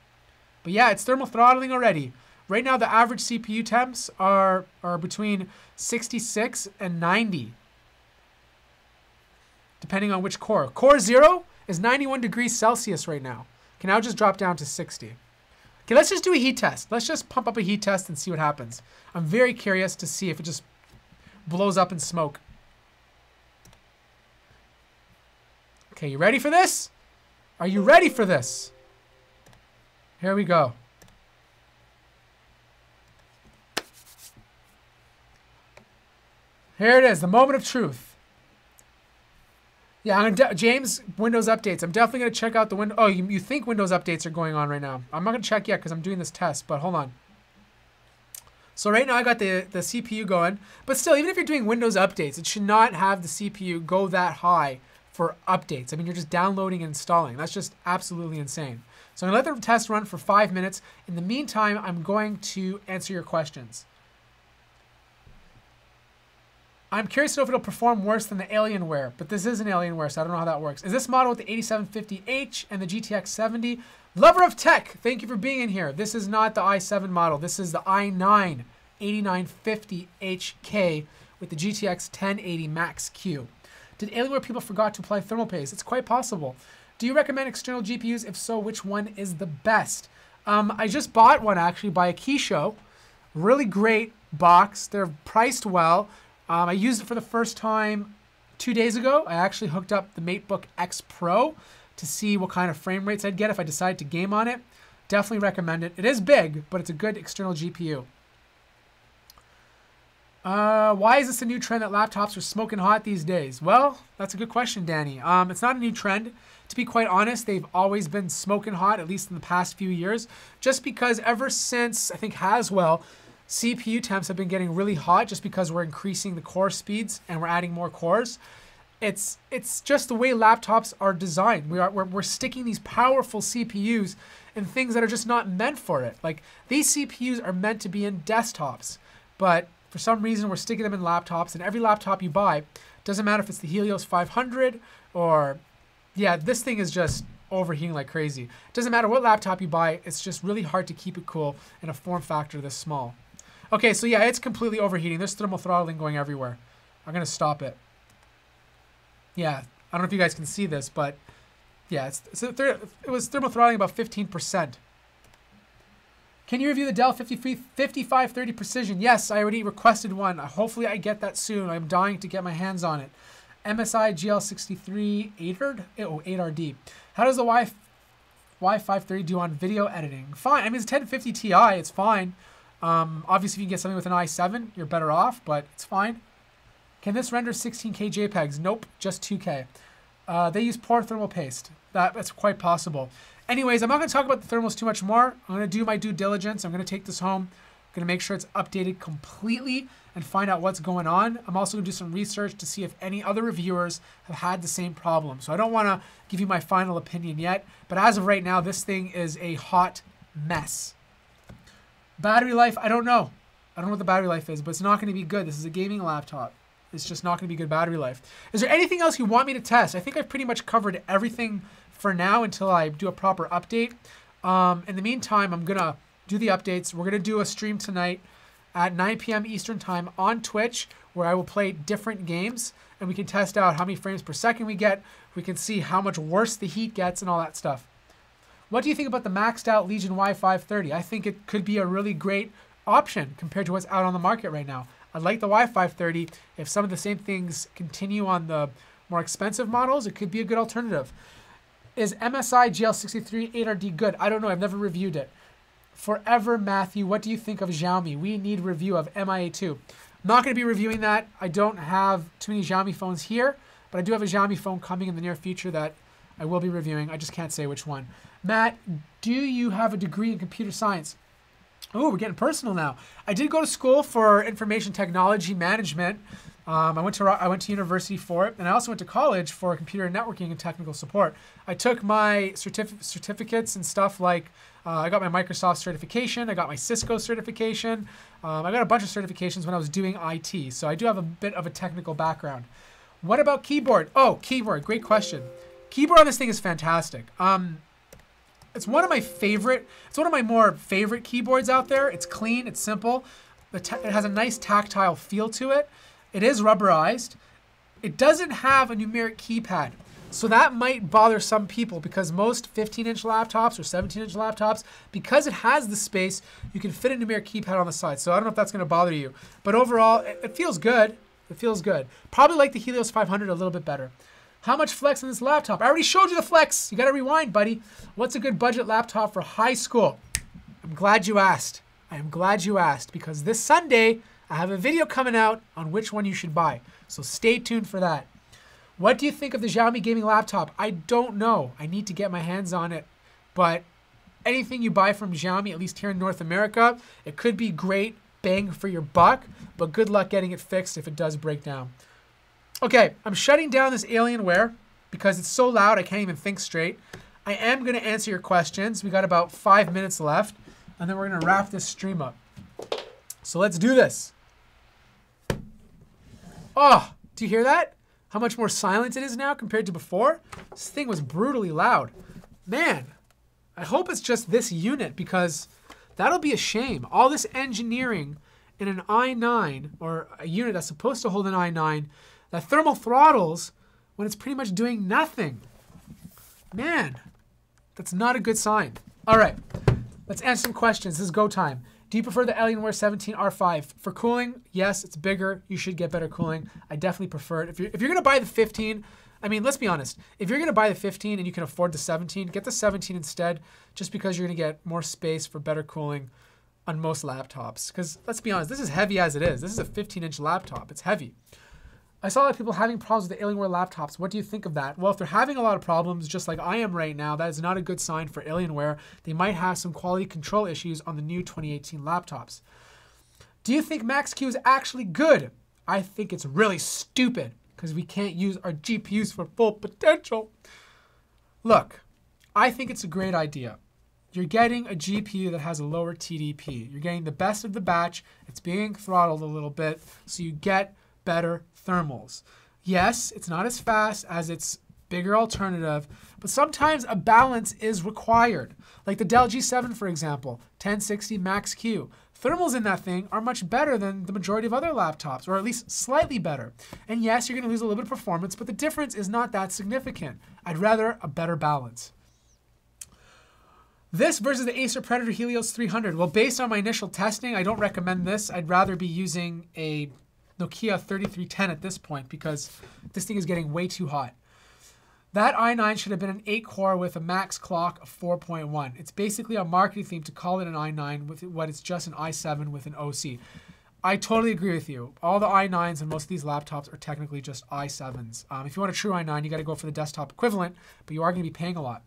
But yeah, it's thermal throttling already. Right now, the average CPU temps are between 66 and 90. Depending on which core. Core 0 is 91 degrees Celsius right now. Can now just drop down to 60. Okay, let's just do a heat test. Let's just pump up a heat test and see what happens. I'm very curious to see if it just blows up in smoke. Okay, you ready for this? Are you ready for this? Here we go. Here it is, the moment of truth. Yeah, James, Windows updates. I'm definitely going to check out the window. Oh, you think Windows updates are going on right now. I'm not going to check yet because I'm doing this test, but hold on. So right now I got the CPU going. But still, even if you're doing Windows updates, it should not have the CPU go that high for updates. I mean, you're just downloading and installing. That's just absolutely insane. So I'm going to let the test run for 5 minutes. In the meantime, I'm going to answer your questions. I'm curious to know if it'll perform worse than the Alienware, but this is an Alienware, so I don't know how that works. Is this model with the 8750H and the GTX 70? Lover of tech, thank you for being in here. This is not the i7 model. This is the i9 8950HK with the GTX 1080 Max Q. Did Alienware people forgot to apply thermal paste? It's quite possible. Do you recommend external GPUs? If so, which one is the best? I just bought one actually by a Keyshow. Really great box. They're priced well. I used it for the first time 2 days ago. I actually hooked up the MateBook X Pro to see what kind of frame rates I'd get if I decided to game on it. Definitely recommend it. It is big, but it's a good external GPU. Why is this a new trend that laptops are smoking hot these days? Well, that's a good question, Danny. It's not a new trend. To be quite honest, they've always been smoking hot, at least in the past few years, just because ever since, I think, Haswell, CPU temps have been getting really hot just because we're increasing the core speeds and we're adding more cores. It's just the way laptops are designed. We're sticking these powerful CPUs in things that are just not meant for it. Like, these CPUs are meant to be in desktops, but for some reason we're sticking them in laptops, and every laptop you buy, doesn't matter if it's the Helios 500 or, yeah, this thing is just overheating like crazy. Doesn't matter what laptop you buy, it's just really hard to keep it cool in a form factor this small. Okay, so yeah, it's completely overheating. There's thermal throttling going everywhere. I'm gonna stop it. Yeah, I don't know if you guys can see this, but yeah, it was thermal throttling about 15%. Can you review the Dell 5530 Precision? Yes, I already requested one. Hopefully I get that soon. I'm dying to get my hands on it. MSI GL63 8RD. How does the Y530 do on video editing? Fine. I mean, it's 1050 Ti. It's fine. Obviously, if you can get something with an i7, you're better off, but it's fine. Can this render 16K JPEGs? Nope, just 2K. They use poor thermal paste. That's quite possible. Anyways, I'm not going to talk about the thermals too much more. I'm going to do my due diligence. I'm going to take this home. I'm going to make sure it's updated completely and find out what's going on. I'm also going to do some research to see if any other reviewers have had the same problem. So I don't want to give you my final opinion yet, but as of right now, this thing is a hot mess. Battery life, I don't know. I don't know what the battery life is, but it's not going to be good. This is a gaming laptop. It's just not going to be good battery life. Is there anything else you want me to test? I think I've pretty much covered everything for now until I do a proper update. In the meantime, I'm going to do the updates. We're going to do a stream tonight at 9 p.m. Eastern time on Twitch where I will play different games and we can test out how many frames per second we get. We can see how much worse the heat gets and all that stuff. What do you think about the maxed out Legion Y530? I think it could be a really great option compared to what's out on the market right now. I like the Y530. If some of the same things continue on the more expensive models, it could be a good alternative. Is MSI GL63 8RD good? I don't know. I've never reviewed it. Forever Matthew, what do you think of Xiaomi? We need review of MIA2. I'm not going to be reviewing that. I don't have too many Xiaomi phones here, but I do have a Xiaomi phone coming in the near future that I will be reviewing. I just can't say which one. Matt, do you have a degree in computer science? Oh, we're getting personal now. I did go to school for information technology management. I went to university for it, and I also went to college for computer networking and technical support. I took my certificates and stuff like I got my Microsoft certification, I got my Cisco certification, I got a bunch of certifications when I was doing IT, so I do have a bit of a technical background. What about keyboard? Oh, keyboard, great question. Keyboard on this thing is fantastic. It's one of my favorite, it's one of my more favorite keyboards out there. It's clean, it's simple. It has a nice tactile feel to it. It is rubberized. It doesn't have a numeric keypad. So that might bother some people because most 15-inch laptops or 17-inch laptops, because it has the space, you can fit a numeric keypad on the side. So I don't know if that's going to bother you. But overall, it feels good. It feels good. Probably like the Helios 500 a little bit better. How much flex in this laptop? I already showed you the flex. You got to rewind, buddy. What's a good budget laptop for high school? I'm glad you asked. I am glad you asked because this Sunday, I have a video coming out on which one you should buy. So stay tuned for that. What do you think of the Xiaomi gaming laptop? I don't know. I need to get my hands on it. But anything you buy from Xiaomi, at least here in North America, it could be great bang for your buck, but good luck getting it fixed if it does break down. Okay, I'm shutting down this Alienware because it's so loud I can't even think straight. I am going to answer your questions. We got about 5 minutes left, and then we're going to wrap this stream up. So let's do this. Oh, do you hear that? How much more silent it is now compared to before? This thing was brutally loud. Man, I hope it's just this unit because that'll be a shame. All this engineering in an i9 or a unit that's supposed to hold an i9 that thermal throttles when it's pretty much doing nothing. Man, that's not a good sign. All right, let's answer some questions. This is go time. Do you prefer the Alienware 17 R5? For cooling, yes, it's bigger. You should get better cooling. I definitely prefer it. If you're going to buy the 15, I mean, let's be honest. If you're going to buy the 15 and you can afford the 17, get the 17 instead, just because you're going to get more space for better cooling on most laptops. Because let's be honest, this is heavy as it is. This is a 15-inch laptop. It's heavy. I saw a lot of people having problems with the Alienware laptops. What do you think of that? Well, if they're having a lot of problems, just like I am right now, that is not a good sign for Alienware. They might have some quality control issues on the new 2018 laptops. Do you think Max-Q is actually good? I think it's really stupid because we can't use our GPUs for full potential. Look, I think it's a great idea. You're getting a GPU that has a lower TDP. You're getting the best of the batch. It's being throttled a little bit, so you get better thermals. Yes, it's not as fast as its bigger alternative, but sometimes a balance is required. Like the Dell G7, for example, 1060 Max-Q. Thermals in that thing are much better than the majority of other laptops, or at least slightly better. And yes, you're going to lose a little bit of performance, but the difference is not that significant. I'd rather a better balance. This versus the Acer Predator Helios 300. Well, based on my initial testing, I don't recommend this. I'd rather be using a Nokia 3310 at this point because this thing is getting way too hot. That i9 should have been an 8-core with a max clock of 4.1. It's basically a marketing theme to call it an i9 with what it's just an i7 with an OC. I totally agree with you. All the i9s and most of these laptops are technically just i7s. If you want a true i9, you got to go for the desktop equivalent, but you are going to be paying a lot.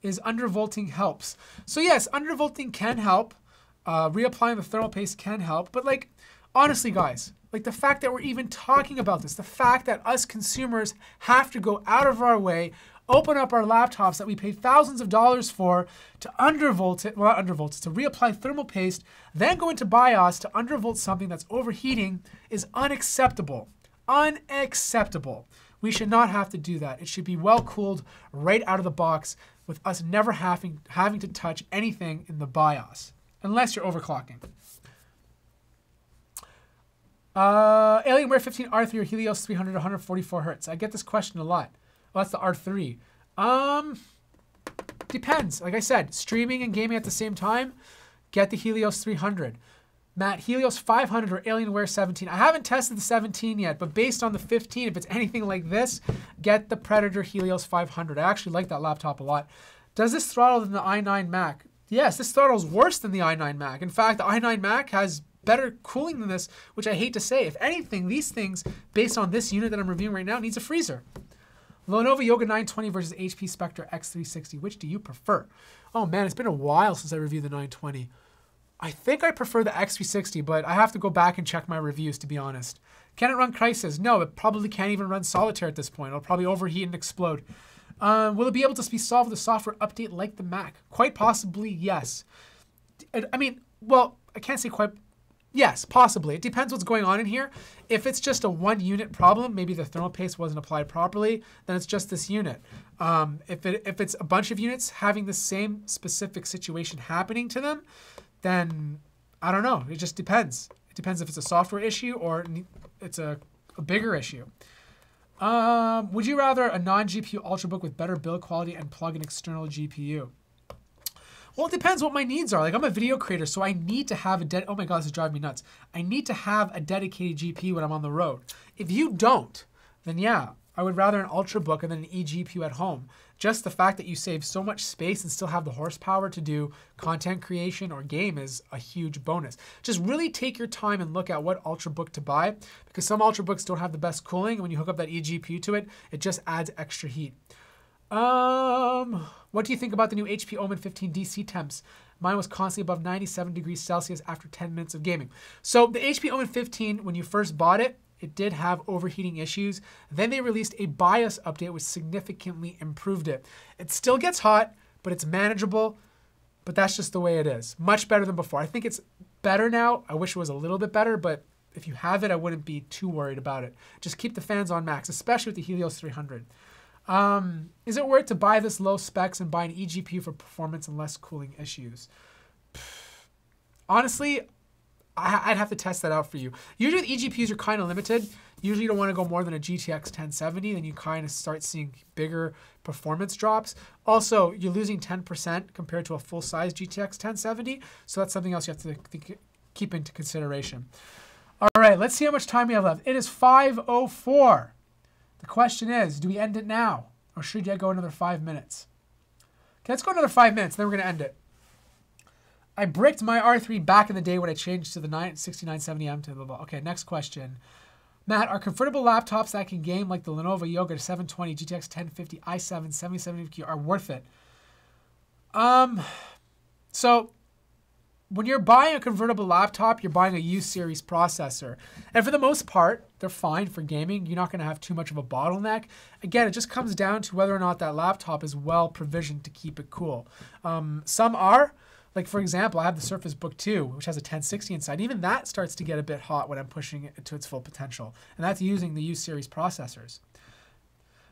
Is undervolting helps? So yes, undervolting can help. Reapplying the thermal paste can help. But like, honestly, guys, like the fact that we're even talking about this, the fact that us consumers have to go out of our way, open up our laptops that we pay thousands of dollars for to undervolt it, well, not undervolt it, to reapply thermal paste, then go into BIOS to undervolt something that's overheating is unacceptable. Unacceptable. We should not have to do that. It should be well cooled right out of the box with us never having to touch anything in the BIOS, unless you're overclocking. Alienware 15 R3 or Helios 300 144 Hertz. I get this question a lot. Well, that's the R3. Depends. Like I said, streaming and gaming at the same time, get the Helios 300. Matt, Helios 500 or Alienware 17. I haven't tested the 17 yet, but based on the 15, if it's anything like this, get the Predator Helios 500. I actually like that laptop a lot. Does this throttle than the i9 Mac? Yes, this throttles worse than the i9 Mac. In fact, the i9 Mac has better cooling than this, which I hate to say. If anything, these things, based on this unit that I'm reviewing right now, needs a freezer. Lenovo Yoga 920 versus HP Spectre X360. Which do you prefer? Oh man, it's been a while since I reviewed the 920. I think I prefer the X360, but I have to go back and check my reviews, to be honest. Can it run Crysis? No, it probably can't even run Solitaire at this point. It'll probably overheat and explode. Will it be able to be solved with a software update like the Mac? Quite possibly, yes. I mean, well, I can't say quite... Yes, possibly. It depends what's going on in here. If it's just a one-unit problem, maybe the thermal paste wasn't applied properly, then it's just this unit. If it's a bunch of units having the same specific situation happening to them, then I don't know. It just depends. It depends if it's a software issue or it's a bigger issue. Would you rather a non-GPU Ultrabook with better build quality and plug an external GPU? Well, it depends what my needs are. Like, I'm a video creator, so I need to have a oh my God, this is driving me nuts. I need to have a dedicated GPU when I'm on the road. If you don't, then yeah, I would rather an Ultrabook and then an eGPU at home. Just the fact that you save so much space and still have the horsepower to do content creation or game is a huge bonus. Just really take your time and look at what Ultrabook to buy, because some Ultrabooks don't have the best cooling, and when you hook up that eGPU to it, it just adds extra heat. What do you think about the new HP Omen 15 DC temps? Mine was constantly above 97 degrees Celsius after 10 minutes of gaming. So the HP Omen 15, when you first bought it, it did have overheating issues. Then they released a BIOS update which significantly improved it. It still gets hot, but it's manageable. But that's just the way it is. Much better than before. I think it's better now. I wish it was a little bit better, but if you have it, I wouldn't be too worried about it. Just keep the fans on max, especially with the Helios 300. Is it worth to buy this low specs and buy an eGPU for performance and less cooling issues? Honestly, I'd have to test that out for you. Usually with eGPUs, you're kind of limited. Usually you don't want to go more than a GTX 1070, then you kind of start seeing bigger performance drops. Also, you're losing 10% compared to a full-size GTX 1070, so that's something else you have to keep into consideration. All right, let's see how much time we have left. It is 5:04. The question is, do we end it now, or should I go another 5 minutes? Okay, let's go another 5 minutes, then we're going to end it. I bricked my R3 back in the day when I changed to the 6970M to the blah. Okay, next question. Matt, are convertible laptops that can game like the Lenovo Yoga 720, GTX 1050, i7, 7070Q are worth it? So when you're buying a convertible laptop, you're buying a U-series processor. And for the most part, they're fine for gaming. You're not going to have too much of a bottleneck. Again, it just comes down to whether or not that laptop is well provisioned to keep it cool. Some are. Like, for example, I have the Surface Book 2, which has a 1060 inside. Even that starts to get a bit hot when I'm pushing it to its full potential. And that's using the U-series processors.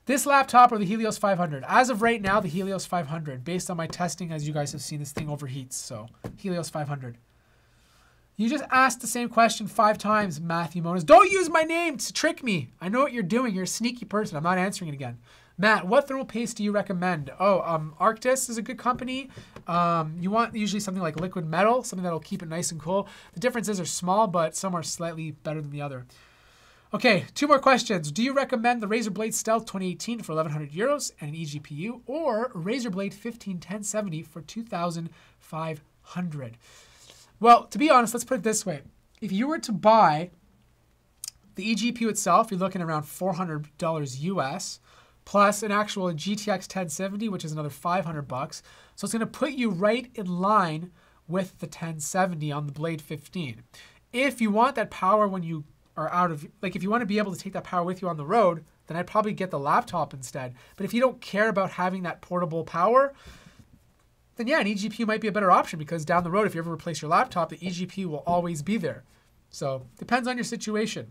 This laptop or the Helios 500? As of right now, the Helios 500. Based on my testing, as you guys have seen, this thing overheats. So, Helios 500. You just asked the same question 5 times, Matthew Moniz. Don't use my name to trick me. I know what you're doing. You're a sneaky person. I'm not answering it again. Matt, what thermal paste do you recommend? Oh, Arctis is a good company. You want usually something like liquid metal, something that'll keep it nice and cool. The differences are small, but some are slightly better than the other. Okay, 2 more questions. Do you recommend the Razer Blade Stealth 2018 for 1,100 euros and an eGPU, or Razer Blade 151070 for 2,500? Well, to be honest, let's put it this way. If you were to buy the eGPU itself, you're looking around $400 US, plus an actual GTX 1070, which is another $500. So it's going to put you right in line with the 1070 on the Blade 15. If you want that power when you are out of, like if you want to be able to take that power with you on the road, then I'd probably get the laptop instead. But if you don't care about having that portable power, then yeah, an eGPU might be a better option, because down the road, if you ever replace your laptop, the eGPU will always be there. So depends on your situation.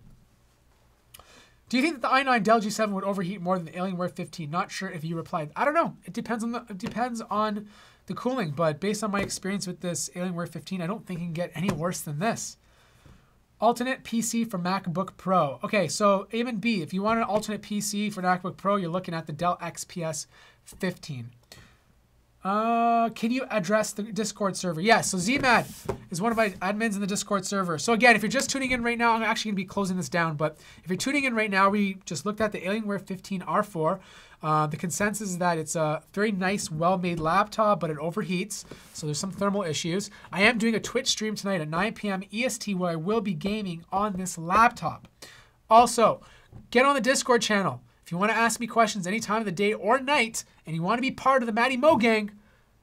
Do you think that the i9 Dell G7 would overheat more than the Alienware 15? Not sure if you replied. I don't know. It depends on the cooling, but based on my experience with this Alienware 15, I don't think it can get any worse than this. Alternate PC for MacBook Pro. Okay, so Omen B, if you want an alternate PC for MacBook Pro, you're looking at the Dell XPS 15. Can you address the Discord server? Yes, so ZMAD is one of my admins in the Discord server. So again, if you're just tuning in right now, I'm actually going to be closing this down, but if you're tuning in right now, we just looked at the Alienware 15 R4. The consensus is that it's a very nice, well-made laptop, but it overheats, so there's some thermal issues. I am doing a Twitch stream tonight at 9 p.m. EST where I will be gaming on this laptop. Also, get on the Discord channel. If you want to ask me questions any time of the day or night, and you want to be part of the Matty Mo gang,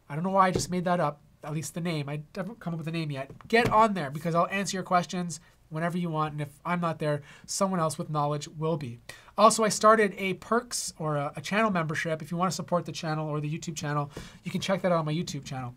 I don't know why I just made that up, at least the name. I haven't come up with a name yet. Get on there, because I'll answer your questions whenever you want, and if I'm not there, someone else with knowledge will be. Also, I started a perks or a channel membership. If you want to support the channel or the YouTube channel, you can check that out on my YouTube channel.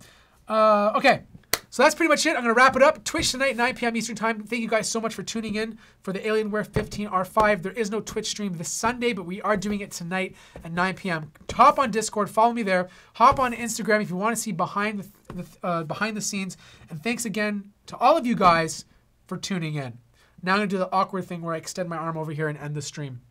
Okay. So that's pretty much it. I'm going to wrap it up. Twitch tonight, 9 p.m. Eastern Time. Thank you guys so much for tuning in for the Alienware 15 R5. There is no Twitch stream this Sunday, but we are doing it tonight at 9 p.m. Hop on Discord. Follow me there. Hop on Instagram if you want to see behind the scenes. And thanks again to all of you guys for tuning in. Now I'm going to do the awkward thing where I extend my arm over here and end the stream.